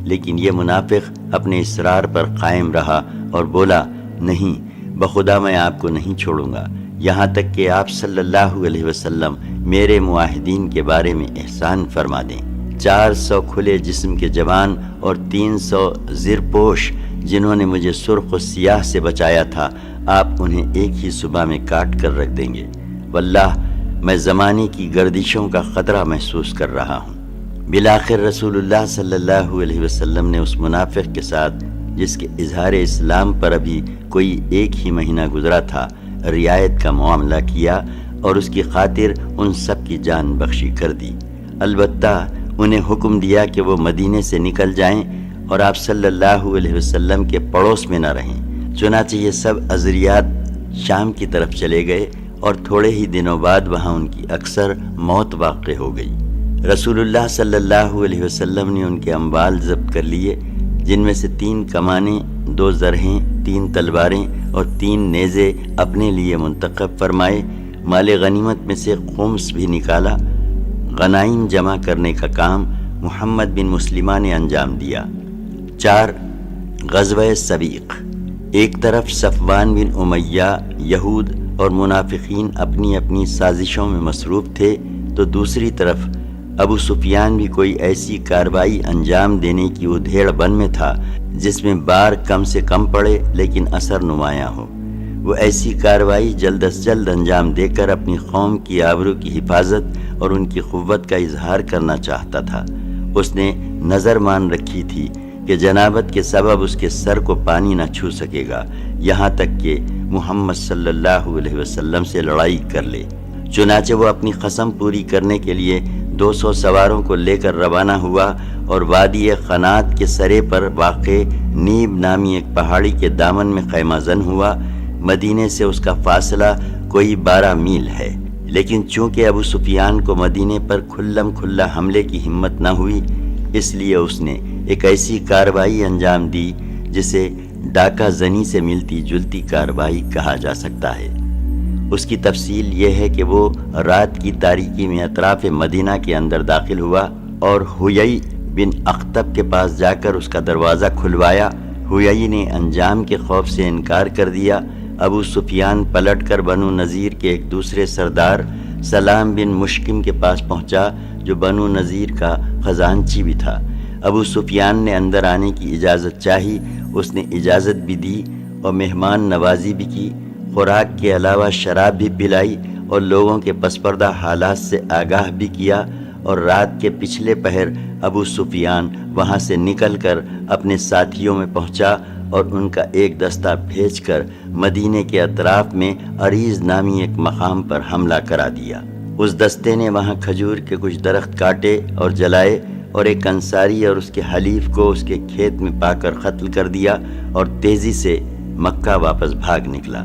لیکن یہ منافق اپنے اصرار پر قائم رہا اور بولا، نہیں، بخدا میں آپ کو نہیں چھوڑوں گا، یہاں تک کہ آپ صلی اللہ علیہ وسلم میرے معاہدین کے بارے میں احسان فرما دیں۔ 400 کھلے جسم کے جوان اور 300 زرپوش جنہوں نے مجھے سرخ و سیاہ سے بچایا تھا، آپ انہیں ایک ہی صبح میں کاٹ کر رکھ دیں گے۔ واللہ میں زمانے کی گردشوں کا خطرہ محسوس کر رہا ہوں۔ بالآخر رسول اللہ صلی اللہ علیہ وسلم نے اس منافق کے ساتھ، جس کے اظہار اسلام پر ابھی کوئی ایک ہی مہینہ گزرا تھا، رعایت کا معاملہ کیا اور اس کی خاطر ان سب کی جان بخشی کر دی۔ البتہ انہیں حکم دیا کہ وہ مدینے سے نکل جائیں اور آپ صلی اللہ علیہ وسلم کے پڑوس میں نہ رہیں۔ چنانچہ یہ سب عذریات شام کی طرف چلے گئے اور تھوڑے ہی دنوں بعد وہاں ان کی اکثر موت واقع ہو گئی۔ رسول اللہ صلی اللہ علیہ وسلم نے ان کے اموال ضبط کر لیے، جن میں سے 3 کمانیں، 2 زرہیں، 3 تلواریں اور 3 نیزے اپنے لیے منتخب فرمائے۔ مال غنیمت میں سے خمس بھی نکالا۔ غنائم جمع کرنے کا کام محمد بن مسلمہ نے انجام دیا۔ 4 غزوہ سبیق۔ ایک طرف صفوان بن امیہ، یہود اور منافقین اپنی اپنی سازشوں میں مصروف تھے، تو دوسری طرف ابو سفیان بھی کوئی ایسی کارروائی انجام دینے کی ادھیڑ بن میں تھا جس میں بار کم سے کم پڑے لیکن اثر نمایاں ہو۔ وہ ایسی کارروائی جلد از جلد انجام دے کر اپنی قوم کی آبرو کی حفاظت اور ان کی قوت کا اظہار کرنا چاہتا تھا۔ اس نے نظر مان رکھی تھی کہ جنابت کے سبب اس کے سر کو پانی نہ چھو سکے گا، یہاں تک کہ محمد صلی اللہ علیہ وسلم سے لڑائی کر لے۔ چنانچہ وہ اپنی قسم پوری کرنے کے لیے 200 سواروں کو لے کر روانہ ہوا اور وادی قنات کے سرے پر واقع نیب نامی ایک پہاڑی کے دامن میں خیمہ زن ہوا۔ مدینے سے اس کا فاصلہ کوئی 12 میل ہے، لیکن چونکہ ابو سفیان کو مدینے پر کھلم کھلا حملے کی ہمت نہ ہوئی، اس لیے اس نے ایک ایسی کارروائی انجام دی جسے ڈاکہ زنی سے ملتی جلتی کارروائی کہا جا سکتا ہے۔ اس کی تفصیل یہ ہے کہ وہ رات کی تاریکی میں اطراف مدینہ کے اندر داخل ہوا اور حیی بن اخطب کے پاس جا کر اس کا دروازہ کھلوایا۔ حیی نے انجام کے خوف سے انکار کر دیا۔ ابو سفیان پلٹ کر بنو نذیر کے ایک دوسرے سردار سلام بن مشکم کے پاس پہنچا، جو بنو نذیر کا خزانچی بھی تھا۔ ابو سفیان نے اندر آنے کی اجازت چاہی، اس نے اجازت بھی دی اور مہمان نوازی بھی کی، خوراک کے علاوہ شراب بھی پلائی اور لوگوں کے پسپردہ حالات سے آگاہ بھی کیا۔ اور رات کے پچھلے پہر ابو سفیان وہاں سے نکل کر اپنے ساتھیوں میں پہنچا اور ان کا ایک دستہ بھیج کر مدینے کے اطراف میں عریض نامی ایک مقام پر حملہ کرا دیا۔ اس دستے نے وہاں کھجور کے کچھ درخت کاٹے اور جلائے اور ایک انصاری اور اس کے حلیف کو اس کے کھیت میں پا کر قتل کر دیا اور تیزی سے مکہ واپس بھاگ نکلا۔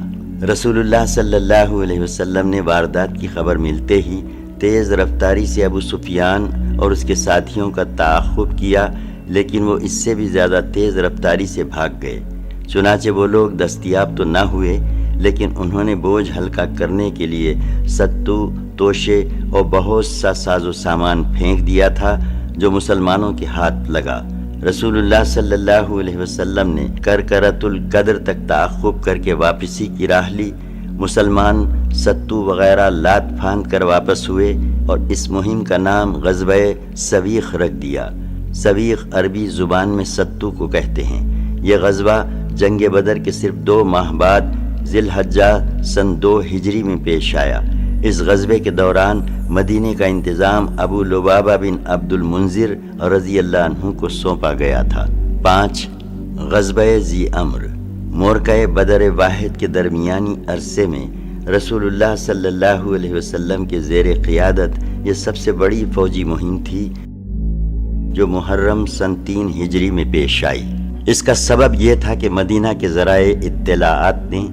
رسول اللہ صلی اللہ علیہ وسلم نے واردات کی خبر ملتے ہی تیز رفتاری سے ابو سفیان اور اس کے ساتھیوں کا تعاقب کیا، لیکن وہ اس سے بھی زیادہ تیز رفتاری سے بھاگ گئے۔ چنانچہ وہ لوگ دستیاب تو نہ ہوئے، لیکن انہوں نے بوجھ ہلکا کرنے کے لیے ستو، توشے اور بہت سا ساز و سامان پھینک دیا تھا جو مسلمانوں کے ہاتھ لگا۔ رسول اللہ صلی اللہ علیہ وسلم نے کرکرۃ القدر تک تعاقب کر کے واپسی کی راہ لی۔ مسلمان ستو وغیرہ لات پھاند کر واپس ہوئے اور اس مہم کا نام غزوہ سویق رکھ دیا۔ سویق عربی زبان میں ستو کو کہتے ہیں۔ یہ غزوہ جنگ بدر کے صرف 2 ماہ بعد ذی الحجہ سن 2 ہجری میں پیش آیا۔ اس غزوے کے دوران مدینے کا انتظام ابو لبابہ بن عبد المنذر رضی اللہ عنہ کو سونپا گیا تھا۔ 5 غزوہ ذی امر۔ مورکہ بدر واحد کے درمیانی عرصے میں رسول اللہ صلی اللہ علیہ وسلم کے زیر قیادت یہ سب سے بڑی فوجی مہم تھی۔ جو محرم سن 3 ہجری میں پیش آئی۔ اس کا سبب یہ تھا کہ مدینہ کے ذرائع اطلاعات نے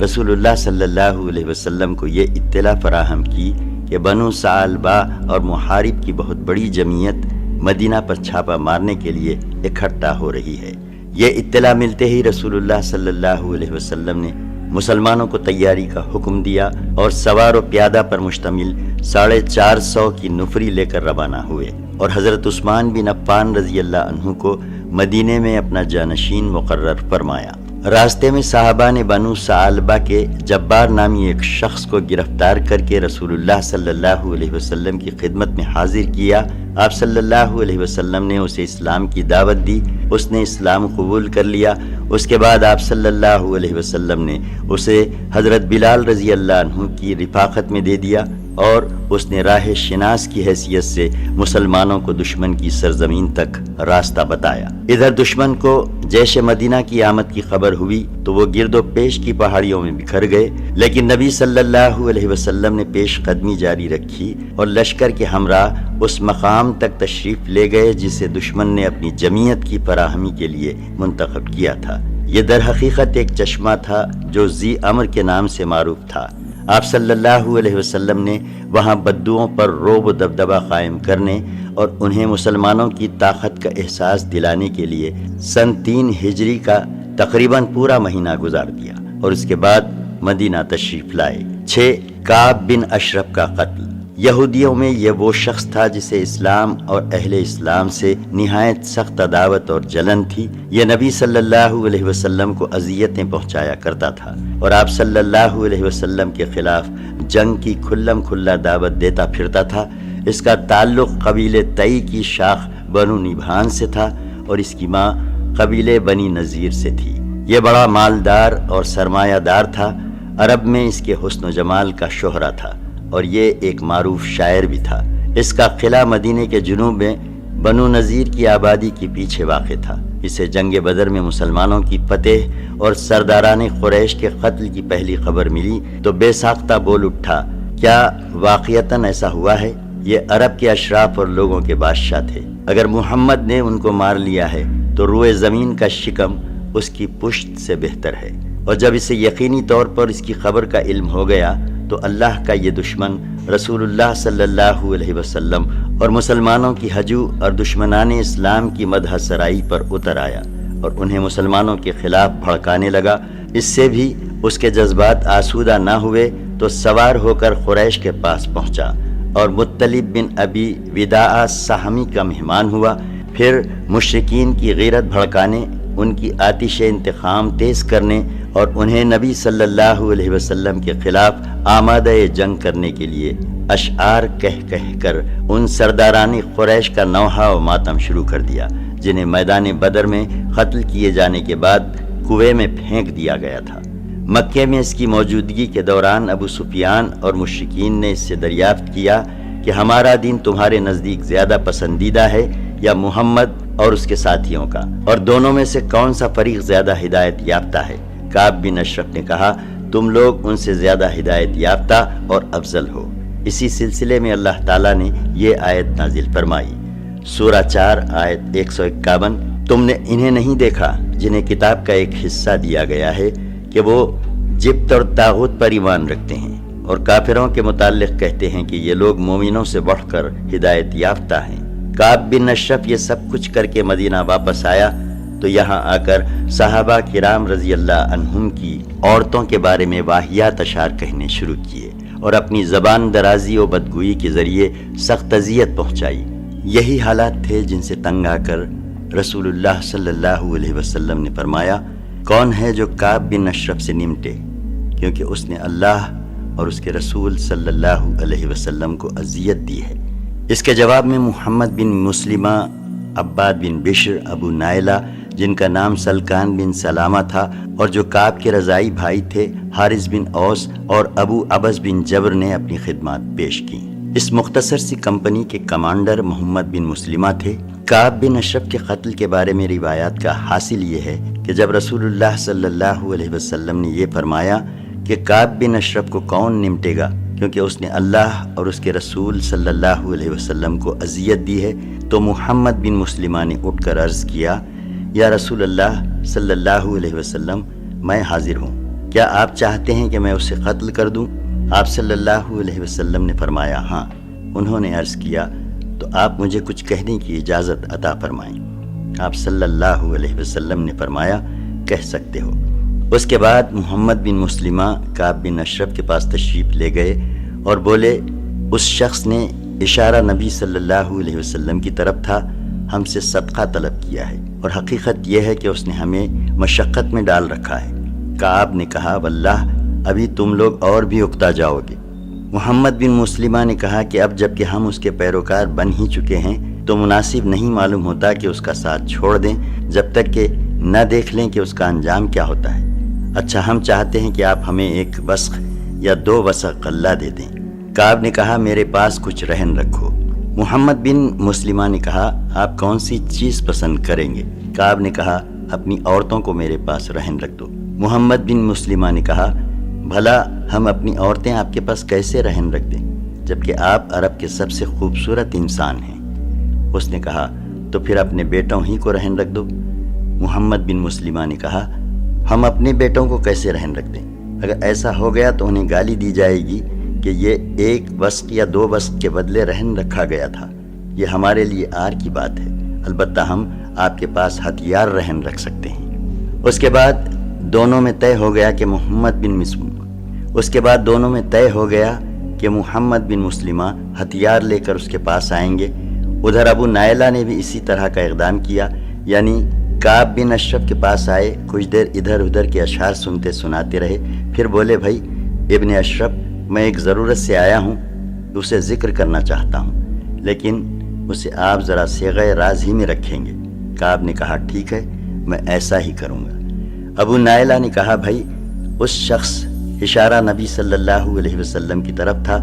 رسول اللہ صلی اللہ علیہ وسلم کو یہ اطلاع فراہم کی کہ بنو ثعلبہ اور محارب کی بہت بڑی جمعیت مدینہ پر چھاپا مارنے کے لیے اکٹھا ہو رہی ہے۔ یہ اطلاع ملتے ہی رسول اللہ صلی اللہ علیہ وسلم نے مسلمانوں کو تیاری کا حکم دیا اور سوار و پیادہ پر مشتمل 450 کی نفری لے کر روانہ ہوئے اور حضرت عثمان بن عفان رضی اللہ عنہ کو مدینے میں اپنا جانشین مقرر فرمایا۔ راستے میں صحابہ نے بنو ثعلبہ کے جبار نامی ایک شخص کو گرفتار کر کے رسول اللہ صلی اللہ علیہ وسلم کی خدمت میں حاضر کیا۔ آپ صلی اللہ علیہ وسلم نے اسے اسلام کی دعوت دی، اس نے اسلام قبول کر لیا۔ اس کے بعد آپ صلی اللہ علیہ وسلم نے اسے حضرت بلال رضی اللہ عنہ کی رفاقت میں دے دیا اور اس نے راہ شناس کی حیثیت سے مسلمانوں کو دشمن کی سرزمین تک راستہ بتایا۔ ادھر دشمن کو جیش مدینہ کی آمد کی خبر ہوئی تو وہ گرد و پیش کی پہاڑیوں میں بکھر گئے، لیکن نبی صلی اللہ علیہ وسلم نے پیش قدمی جاری رکھی اور لشکر کے ہمراہ اس مقام تک تشریف لے گئے جسے دشمن نے اپنی جمعیت کی فراہمی کے لیے منتخب کیا تھا۔ یہ در حقیقت ایک چشمہ تھا جو ذی امر کے نام سے معروف تھا۔ آپ صلی اللہ علیہ وسلم نے وہاں بدوؤں پر رعب و دبدبہ قائم کرنے اور انہیں مسلمانوں کی طاقت کا احساس دلانے کے لیے سن 3 ہجری کا تقریباً پورا مہینہ گزار دیا اور اس کے بعد مدینہ تشریف لائے۔ 6 کعب بن اشرف کا قتل۔ یہودیوں میں یہ وہ شخص تھا جسے اسلام اور اہل اسلام سے نہایت سخت عداوت اور جلن تھی۔ یہ نبی صلی اللہ علیہ وسلم کو اذیتیں پہنچایا کرتا تھا اور آپ صلی اللہ علیہ وسلم کے خلاف جنگ کی کھلم کھلا دعوت دیتا پھرتا تھا۔ اس کا تعلق قبیلے تئی کی شاخ بنو نبھان سے تھا اور اس کی ماں قبیلے بنی نذیر سے تھی۔ یہ بڑا مالدار اور سرمایہ دار تھا۔ عرب میں اس کے حسن و جمال کا شہرہ تھا اور یہ ایک معروف شاعر بھی تھا۔ اس کا قلعہ مدینے کے جنوب میں بنو نذیر کی آبادی کے پیچھے واقع تھا۔ اسے جنگ بدر میں مسلمانوں کی فتح اور سرداران قریش کے قتل کی پہلی خبر ملی تو بے ساختہ بول اٹھا، کیا واقعتاً ایسا ہوا ہے؟ یہ عرب کے اشراف اور لوگوں کے بادشاہ تھے۔ اگر محمد نے ان کو مار لیا ہے تو روئے زمین کا شکم اس کی پشت سے بہتر ہے۔ اور جب اسے یقینی طور پر اس کی خبر کا علم ہو گیا تو اللہ کا یہ دشمن رسول اللہ صلی اللہ علیہ وسلم اور مسلمانوں کی ہجو اور دشمنان اسلام کی مدح سرائی پر اتر آیا اور انہیں مسلمانوں کے خلاف بھڑکانے لگا۔ اس سے بھی اس کے جذبات آسودہ نہ ہوئے تو سوار ہو کر قریش کے پاس پہنچا اور مطلب بن ابی وداع سہمی کا مہمان ہوا۔ پھر مشرکین کی غیرت بھڑکانے، ان کی آتش انتقام تیز کرنے اور انہیں نبی صلی اللہ علیہ وسلم کے خلاف آمادہ جنگ کرنے کے لیے اشعار کہہ کر ان سرداران قریش کا نوحہ و ماتم شروع کر دیا جنہیں میدان بدر میں قتل کیے جانے کے بعد کنویں میں پھینک دیا گیا تھا۔ مکے میں اس کی موجودگی کے دوران ابو سفیان اور مشرکین نے اس سے دریافت کیا کہ ہمارا دین تمہارے نزدیک زیادہ پسندیدہ ہے یا محمد اور اس کے ساتھیوں کا، اور دونوں میں سے کون سا فریق زیادہ ہدایت یافتہ ہے؟ کعب بن اشرف نے کہا، تم لوگ ان سے زیادہ ہدایت یافتہ اور افضل ہو۔ اسی سلسلے میں اللہ تعالیٰ نے یہ آیت نازل فرمائی، سورہ 4 آیت 151، تم نے انہیں نہیں دیکھا جنہیں کتاب کا ایک حصہ دیا گیا ہے کہ وہ جبت اور طاغوت پر ایمان رکھتے ہیں اور کافروں کے متعلق کہتے ہیں کہ یہ لوگ مومنوں سے بڑھ کر ہدایت یافتہ ہیں۔ کعب بن اشرف یہ سب کچھ کر کے مدینہ واپس آیا تو یہاں آ کر صحابہ کرام رضی اللہ عنہم کی عورتوں کے بارے میں واہیات اشعار کہنے شروع کیے اور اپنی زبان درازی و بدگوئی کے ذریعے سخت اذیت پہنچائی۔ یہی حالات تھے جن سے تنگ آ کر رسول اللہ صلی اللہ علیہ وسلم نے فرمایا، کون ہے جو کعب بن اشرف سے نمٹے، کیونکہ اس نے اللہ اور اس کے رسول صلی اللہ علیہ وسلم کو اذیت دی ہے۔ اس کے جواب میں محمد بن مسلمہ، عباد بن بشر، ابو نائلہ جن کا نام سلکان بن سلامہ تھا اور جو کعب کے رضائی بھائی تھے، حارث بن اوس اور ابو عبس بن جبر نے اپنی خدمات پیش کی۔ اس مختصر سی کمپنی کے کمانڈر محمد بن مسلمہ تھے۔ کعب بن اشرف کے قتل کے بارے میں روایات کا حاصل یہ ہے کہ جب رسول اللہ صلی اللہ علیہ وسلم نے یہ فرمایا کہ کعب بن اشرف کو کون نمٹے گا کیونکہ اس نے اللہ اور اس کے رسول صلی اللہ علیہ وسلم کو اذیت دی ہے۔ تو محمد بن مسلمہ نے اٹھ کر عرض کیا، یا رسول اللہ صلی اللہ علیہ وسلم، میں حاضر ہوں، کیا آپ چاہتے ہیں کہ میں اسے قتل کر دوں؟ آپ صلی اللہ علیہ وسلم نے فرمایا ہاں۔ انہوں نے عرض کیا، تو آپ مجھے کچھ کہنے کی اجازت عطا فرمائیں۔ آپ صلی اللہ علیہ وسلم نے فرمایا، کہہ سکتے ہو۔ اس کے بعد محمد بن مسلمہ کعب بن اشرف کے پاس تشریف لے گئے اور بولے، اس شخص نے اشارہ نبی صلی اللہ علیہ وسلم کی طرف تھا، ہم سے صدقہ طلب کیا ہے، اور حقیقت یہ ہے کہ اس نے ہمیں مشقت میں ڈال رکھا ہے۔ کعب نے کہا، واللہ ابھی تم لوگ اور بھی اکتا جاؤ گے۔ محمد بن مسلمہ نے کہا کہ اب جب کہ ہم اس کے پیروکار بن ہی چکے ہیں تو مناسب نہیں معلوم ہوتا کہ اس کا ساتھ چھوڑ دیں جب تک کہ نہ دیکھ لیں کہ اس کا انجام کیا ہوتا ہے۔ اچھا، ہم چاہتے ہیں کہ آپ ہمیں ایک وسق یا 2 وسق غلہ دے دیں۔ کعب نے کہا، میرے پاس کچھ رہن رکھو۔ محمد بن مسلمہ نے کہا، آپ کون سی چیز پسند کریں گے؟ کعب نے کہا، اپنی عورتوں کو میرے پاس رہن رکھ دو۔ محمد بن مسلمہ نے کہا، بھلا ہم اپنی عورتیں آپ کے پاس کیسے رہن رکھ دیں جبکہ آپ عرب کے سب سے خوبصورت انسان ہیں؟ اس نے کہا، تو پھر اپنے بیٹوں ہی کو رہن رکھ دو۔ محمد بن مسلمہ نے کہا، ہم اپنے بیٹوں کو کیسے رہن رکھ دیں؟ اگر ایسا ہو گیا تو انہیں گالی دی جائے گی کہ یہ 1 وسق یا 2 وسق کے بدلے رہن رکھا گیا تھا۔ یہ ہمارے لیے عار کی بات ہے، البتہ ہم آپ کے پاس ہتھیار رہن رکھ سکتے ہیں۔ اس کے بعد دونوں میں طے ہو گیا کہ محمد بن مسلمہ ہتھیار لے کر اس کے پاس آئیں گے۔ ادھر ابو نائلہ نے بھی اسی طرح کا اقدام کیا، یعنی کعب بن اشرف کے پاس آئے، کچھ دیر ادھر ادھر کے اشعار سنتے سناتے رہے، پھر بولے، بھائی ابن اشرف، میں ایک ضرورت سے آیا ہوں، اسے ذکر کرنا چاہتا ہوں، لیکن اسے آپ ذرا صیغہ راز ہی میں رکھیں گے۔ کعب نے کہا، ٹھیک ہے، میں ایسا ہی کروں گا۔ ابو نائلہ نے کہا، بھائی اس شخص اشارہ نبی صلی اللہ علیہ وسلم کی طرف تھا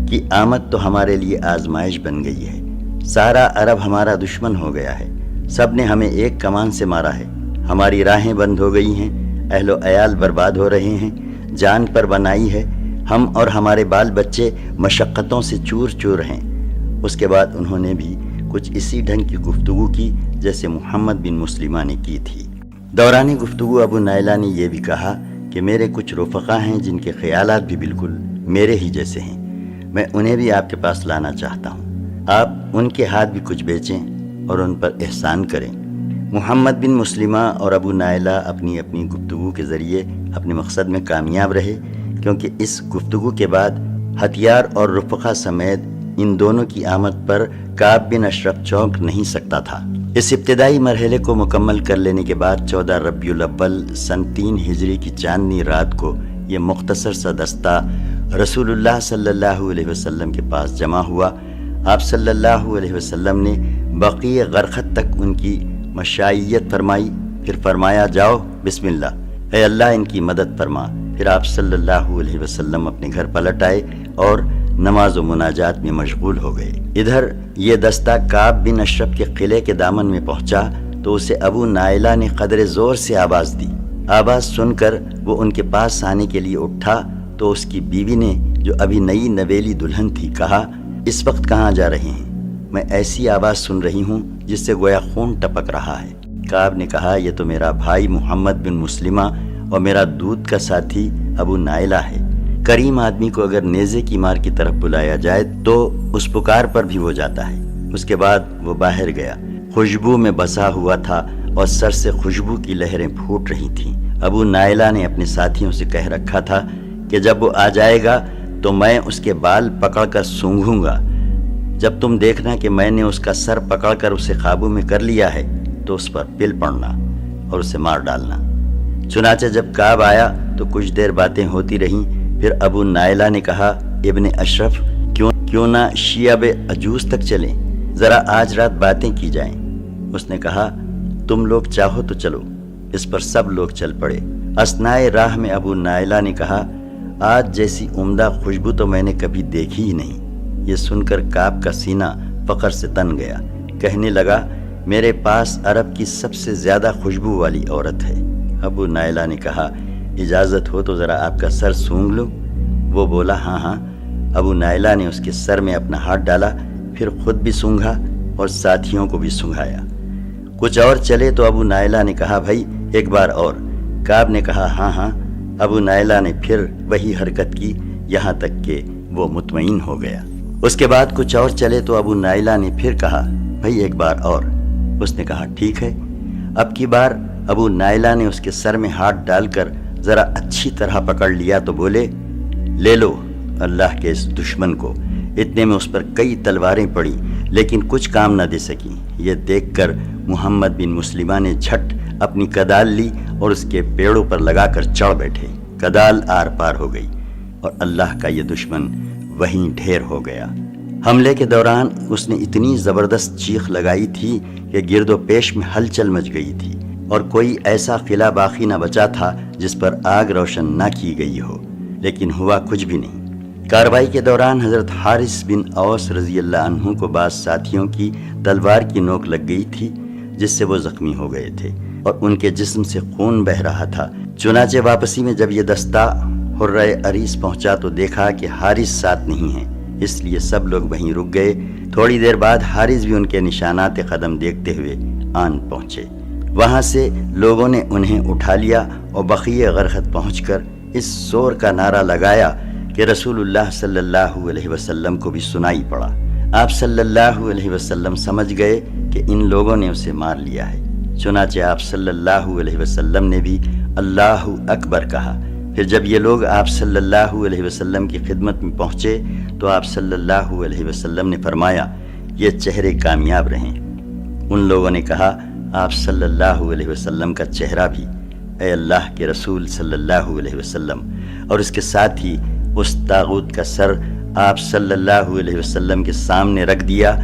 کہ آمد تو ہمارے لیے آزمائش بن گئی ہے، سارا عرب ہمارا دشمن ہو گیا ہے، سب نے ہمیں ایک کمان سے مارا ہے، ہماری راہیں بند ہو گئی ہیں، اہل و عیال برباد ہو رہے ہیں، جان پر بنائی ہے، ہم اور ہمارے بال بچے مشقتوں سے چور چور ہیں۔ اس کے بعد انہوں نے بھی کچھ اسی ڈھنگ کی گفتگو کی جیسے محمد بن مسلمہ نے کی تھی۔ دوران گفتگو ابو نائلہ نے یہ بھی کہا کہ میرے کچھ رفقا ہیں جن کے خیالات بھی بالکل میرے ہی جیسے ہیں، میں انہیں بھی آپ کے پاس لانا چاہتا ہوں، آپ ان کے ہاتھ بھی کچھ بیچیں اور ان پر احسان کریں۔ محمد بن مسلمہ اور ابو نائلہ اپنی اپنی گفتگو کے ذریعے اپنے مقصد میں کامیاب رہے، کیونکہ اس گفتگو کے بعد ہتھیار اور رفقا سمیت ان دونوں کی آمد پر کعب بن اشرف چونک نہیں سکتا تھا۔ اس ابتدائی مرحلے کو مکمل کر لینے کے بعد 14 ربیع الاول سن 3 ہجری کی چاندنی رات کو یہ مختصر سا دستہ رسول اللہ صلی اللہ علیہ وسلم کے پاس جمع ہوا۔ آپ صلی اللہ علیہ وسلم نے بقیع غرقد تک ان کی مشائیت فرمائی، پھر فرمایا، جاؤ بسم اللہ، اے اللہ ان کی مدد فرما۔ پھر آپ صلی اللہ علیہ وسلم اپنے گھر پلٹ آئے اور نماز و مناجات میں مشغول ہو گئے۔ ادھر یہ دستہ کعب بن اشرف کے قلعے کے دامن میں پہنچا تو اسے ابو نائلہ نے قدر زور سے آواز دی۔ آواز سن کر وہ ان کے پاس آنے کے لیے اٹھا تو اس کی بیوی نے، جو ابھی نئی نویلی دلہن تھی، کہا، اس وقت کہاں جا رہے ہیں؟ میں ایسی آواز سن رہی ہوں جس سے گویا خون ٹپک رہا ہے۔ کعب نے کہا، یہ تو میرا بھائی محمد بن مسلمہ اور میرا دودھ کا ساتھی ابو نائلہ ہے۔ کریم آدمی کو اگر نیزے کی مار کی طرف بلایا جائے تو اس پکار پر بھی وہ جاتا ہے۔ اس کے بعد وہ باہر گیا، خوشبو میں بسا ہوا تھا اور سر سے خوشبو کی لہریں پھوٹ رہی تھیں۔ ابو نائلہ نے اپنے ساتھیوں سے کہہ رکھا تھا کہ جب وہ آ جائے گا تو میں اس کے بال پکڑ کر سونگھوں گا، جب تم دیکھنا کہ میں نے اس کا سر پکڑ کر اسے قابو میں کر لیا ہے تو اس پر پل پڑنا اور اسے مار ڈالنا۔ چنانچہ جب کعب آیا تو کچھ دیر باتیں ہوتی رہیں، پھر ابو نائلہ نے کہا، ابن اشرف، کیوں نہ شیب عجوز تک چلیں، ذرا آج رات باتیں کی جائیں۔ اس نے کہا، تم لوگ چاہو تو چلو۔ اس پر سب لوگ چل پڑے۔ اثنائے راہ میں ابو نائلہ نے کہا، آج جیسی عمدہ خوشبو تو میں نے کبھی دیکھی ہی نہیں۔ یہ سن کر کعب کا سینہ فخر سے تن گیا، کہنے لگا، میرے پاس عرب کی سب سے زیادہ خوشبو والی عورت ہے۔ ابو نائلہ نے کہا، اجازت ہو تو ذرا آپ کا سر سونگھ لوں؟ وہ بولا، ہاں ہاں، ابو نائلہ نے اس کے سر میں اپنا ہاتھ ڈالا، پھر خود بھی سونگھا اور ساتھیوں کو بھی سونگھایا۔ کچھ اور چلے تو ابو نائلہ نے کہا بھائی ایک بار اور۔ کعب نے کہا ہاں ہاں۔ ابو نائلہ نے پھر وہی حرکت کی یہاں تک کہ وہ مطمئن ہو گیا۔ اس کے بعد کچھ اور چلے تو ابو نائلہ نے پھر کہا بھائی ایک بار اور۔ اس نے کہا ٹھیک ہے۔ اب کی بار ابو نائلہ نے اس کے سر میں ہاتھ ڈال کر ذرا اچھی طرح پکڑ لیا تو بولے لے لو اللہ کے اس دشمن کو۔ اتنے میں اس پر کئی تلواریں پڑیں لیکن کچھ کام نہ دے سکیں۔ یہ دیکھ کر محمد بن مسلمہ نے جھٹ اپنی کدال لی اور اس کے پیڑوں پر لگا کر چڑھ بیٹھے۔ کدال آر پار ہو گئی اور اللہ کا یہ دشمن وہیں ڈھیر ہو گیا۔ حملے کے دوران اس نے اتنی زبردست چیخ لگائی تھی کہ گرد و پیش میں ہلچل مچ گئی تھی اور کوئی ایسا قلعہ باقی نہ بچا تھا جس پر آگ روشن نہ کی گئی ہو، لیکن ہوا کچھ بھی نہیں۔ کارروائی کے دوران حضرت حارث بن اوس رضی اللہ عنہ کو بعض ساتھیوں کی تلوار کی نوک لگ گئی تھی جس سے وہ زخمی ہو گئے تھے اور ان کے جسم سے خون بہہ رہا تھا۔ چنانچہ واپسی میں جب یہ دستہ حرہ عریس پہنچا تو دیکھا کہ حارث ساتھ نہیں ہے، اس لیے سب لوگ وہیں رک گئے۔ تھوڑی دیر بعد حارث بھی ان کے نشانات قدم دیکھتے ہوئے آن پہنچے۔ وہاں سے لوگوں نے انہیں اٹھا لیا اور بقیع غرقد پہنچ کر اس زور کا نعرہ لگایا کہ رسول اللہ صلی اللہ علیہ وسلم کو بھی سنائی پڑا۔ آپ صلی اللہ علیہ وسلم سمجھ گئے کہ ان لوگوں نے اسے مار لیا ہے، چنانچہ آپ صلی اللہ علیہ وسلم نے بھی اللہ اکبر کہا۔ پھر جب یہ لوگ آپ صلی اللہ علیہ وسلم کی خدمت میں پہنچے تو آپ صلی اللہ علیہ وسلم نے فرمایا یہ چہرے کامیاب رہیں۔ ان لوگوں نے کہا آپ صلی اللہ علیہ وسلم کا چہرہ بھی، اے اللہ کے رسول صلی اللہ علیہ وسلم، اور اس کے ساتھ ہی اس طاغوت کا سر آپ صلی اللہ علیہ وسلم کے سامنے رکھ دیا۔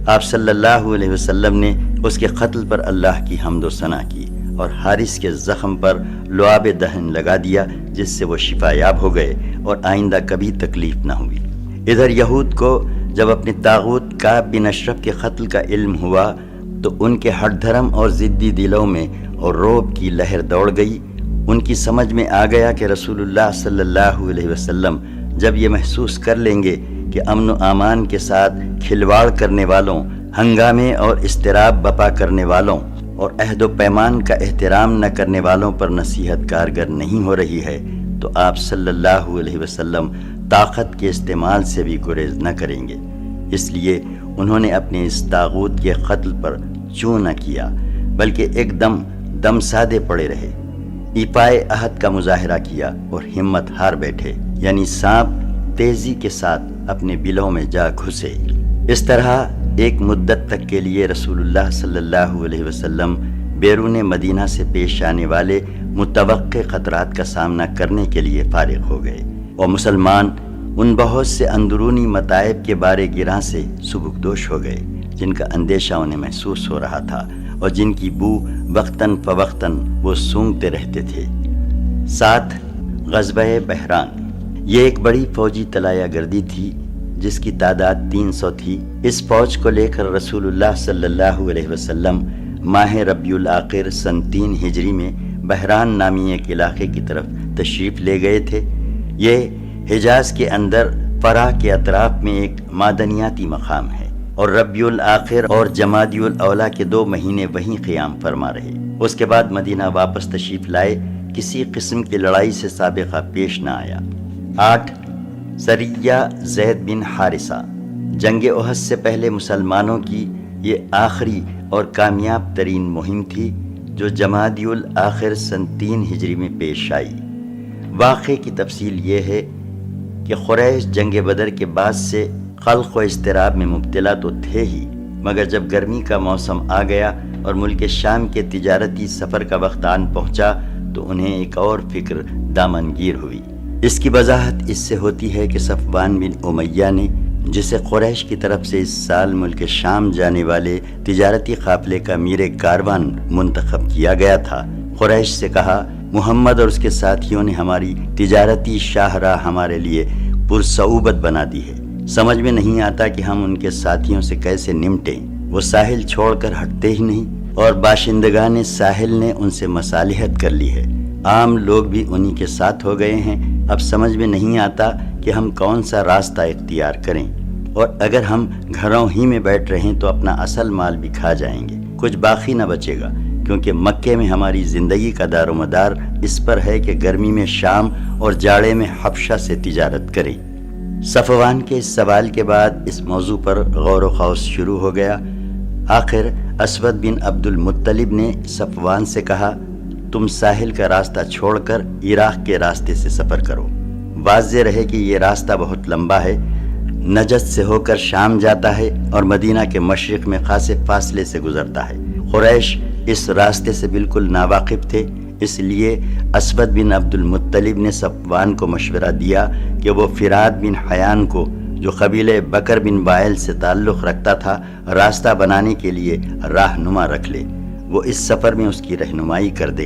آپ صلی اللہ علیہ وسلم نے اس کے قتل پر اللہ کی حمد و ثنا کی اور حارث کے زخم پر لعاب دہن لگا دیا جس سے وہ شفا یاب ہو گئے اور آئندہ کبھی تکلیف نہ ہوئی۔ ادھر یہود کو جب اپنے طاغوت کعب بن اشرف کے قتل کا علم ہوا تو ان کے ہٹ دھرم اور ضدی دلوں میں اور رعب کی لہر دوڑ گئی۔ ان کی سمجھ میں آ گیا کہ رسول اللہ صلی اللہ علیہ وسلم جب یہ محسوس کر لیں گے کہ امن و امان کے ساتھ کھلواڑ کرنے والوں، ہنگامے اور اضطراب بپا کرنے والوں اور عہد و پیمان کا احترام نہ کرنے والوں پر نصیحت کارگر نہیں ہو رہی ہے تو آپ صلی اللہ علیہ وسلم طاقت کے استعمال سے بھی گریز نہ کریں گے۔ اس لیے انہوں نے اپنے اس طاغوت کے قتل پر چوں نہ کیا بلکہ ایک دم سادے پڑے رہے، ایپائے عہد کا مظاہرہ کیا اور ہمت ہار بیٹھے، یعنی سانپ تیزی کے ساتھ اپنے بلوں میں جا گھسے۔ اس طرح ایک مدت تک کے لیے رسول اللہ صلی اللہ علیہ وسلم بیرون مدینہ سے پیش آنے والے متوقع خطرات کا سامنا کرنے کے لیے فارغ ہو گئے اور مسلمان ان بہت سے اندرونی متاعب کے بارے گراں سے سبکدوش ہو گئے جن کا اندیشہ انہیں محسوس ہو رہا تھا اور جن کی بو وقتاً فوقتاً وہ سونگتے رہتے تھے۔ 7 غزوہ بحران، یہ ایک بڑی فوجی طلایہ گردی تھی جس کی تعداد 300 تھی۔ اس فوج کو لے کر رسول اللہ صلی اللہ علیہ وسلم ماہ ربیع الاخر سن 3 ہجری میں بحران نامی ایک علاقے کی طرف تشریف لے گئے تھے۔ یہ حجاز کے اندر فرا کے اطراف میں ایک معدنیاتی مقام ہے اور ربیع الاخر اور جمادی الاولیٰ کے 2 مہینے وہیں قیام فرما رہے۔ اس کے بعد مدینہ واپس تشریف لائے، کسی قسم کی لڑائی سے سابقہ پیش نہ آیا۔ 8 سریہ زید بن حارثہ، جنگ احد سے پہلے مسلمانوں کی یہ آخری اور کامیاب ترین مہم تھی جو جمادی الاخر سن 3 ہجری میں پیش آئی۔ واقعے کی تفصیل یہ ہے کہ قریش جنگ بدر کے بعد سے قلق و اضطراب میں مبتلا تو تھے ہی، مگر جب گرمی کا موسم آ گیا اور ملک شام کے تجارتی سفر کا وقت آن پہنچا تو انہیں ایک اور فکر دامنگیر ہوئی۔ اس کی وضاحت اس سے ہوتی ہے کہ صفوان بن امیہ نے، جسے قریش کی طرف سے اس سال ملک شام جانے والے تجارتی قافلے کا امیر کاروان منتخب کیا گیا تھا، قریش سے کہا محمد اور اس کے ساتھیوں نے ہماری تجارتی شاہراہ ہمارے لیے پرصعوبت بنا دی ہے، سمجھ میں نہیں آتا کہ ہم ان کے ساتھیوں سے کیسے نمٹیں۔ وہ ساحل چھوڑ کر ہٹتے ہی نہیں اور باشندگان ساحل نے ان سے مصالحت کر لی ہے، عام لوگ بھی انہی کے ساتھ ہو گئے ہیں، اب سمجھ میں نہیں آتا کہ ہم کون سا راستہ اختیار کریں، اور اگر ہم گھروں ہی میں بیٹھ رہیں تو اپنا اصل مال بھی کھا جائیں گے، کچھ باقی نہ بچے گا، کیونکہ مکے میں ہماری زندگی کا دار و مدار اس پر ہے کہ گرمی میں شام اور جاڑے میں حبشہ سے تجارت کریں۔ صفوان کے اس سوال کے بعد اس موضوع پر غور و خوض شروع ہو گیا۔ آخر اسود بن عبد المطلب نے صفوان سے کہا، تم ساحل کا راستہ چھوڑ کر عراق کے راستے سے سفر کرو۔ واضح رہے کہ یہ راستہ بہت لمبا ہے، نجد سے ہو کر شام جاتا ہے اور مدینہ کے مشرق میں خاصے فاصلے سے گزرتا ہے۔ قریش اس راستے سے بالکل ناواقف تھے، اس لیے اسود بن عبد المطلب نے صفوان کو مشورہ دیا کہ وہ فرات بن حیان کو، جو قبیلے بکر بن وائل سے تعلق رکھتا تھا، راستہ بنانے کے لیے راہنما رکھ لے، وہ اس سفر میں اس کی رہنمائی کر دے۔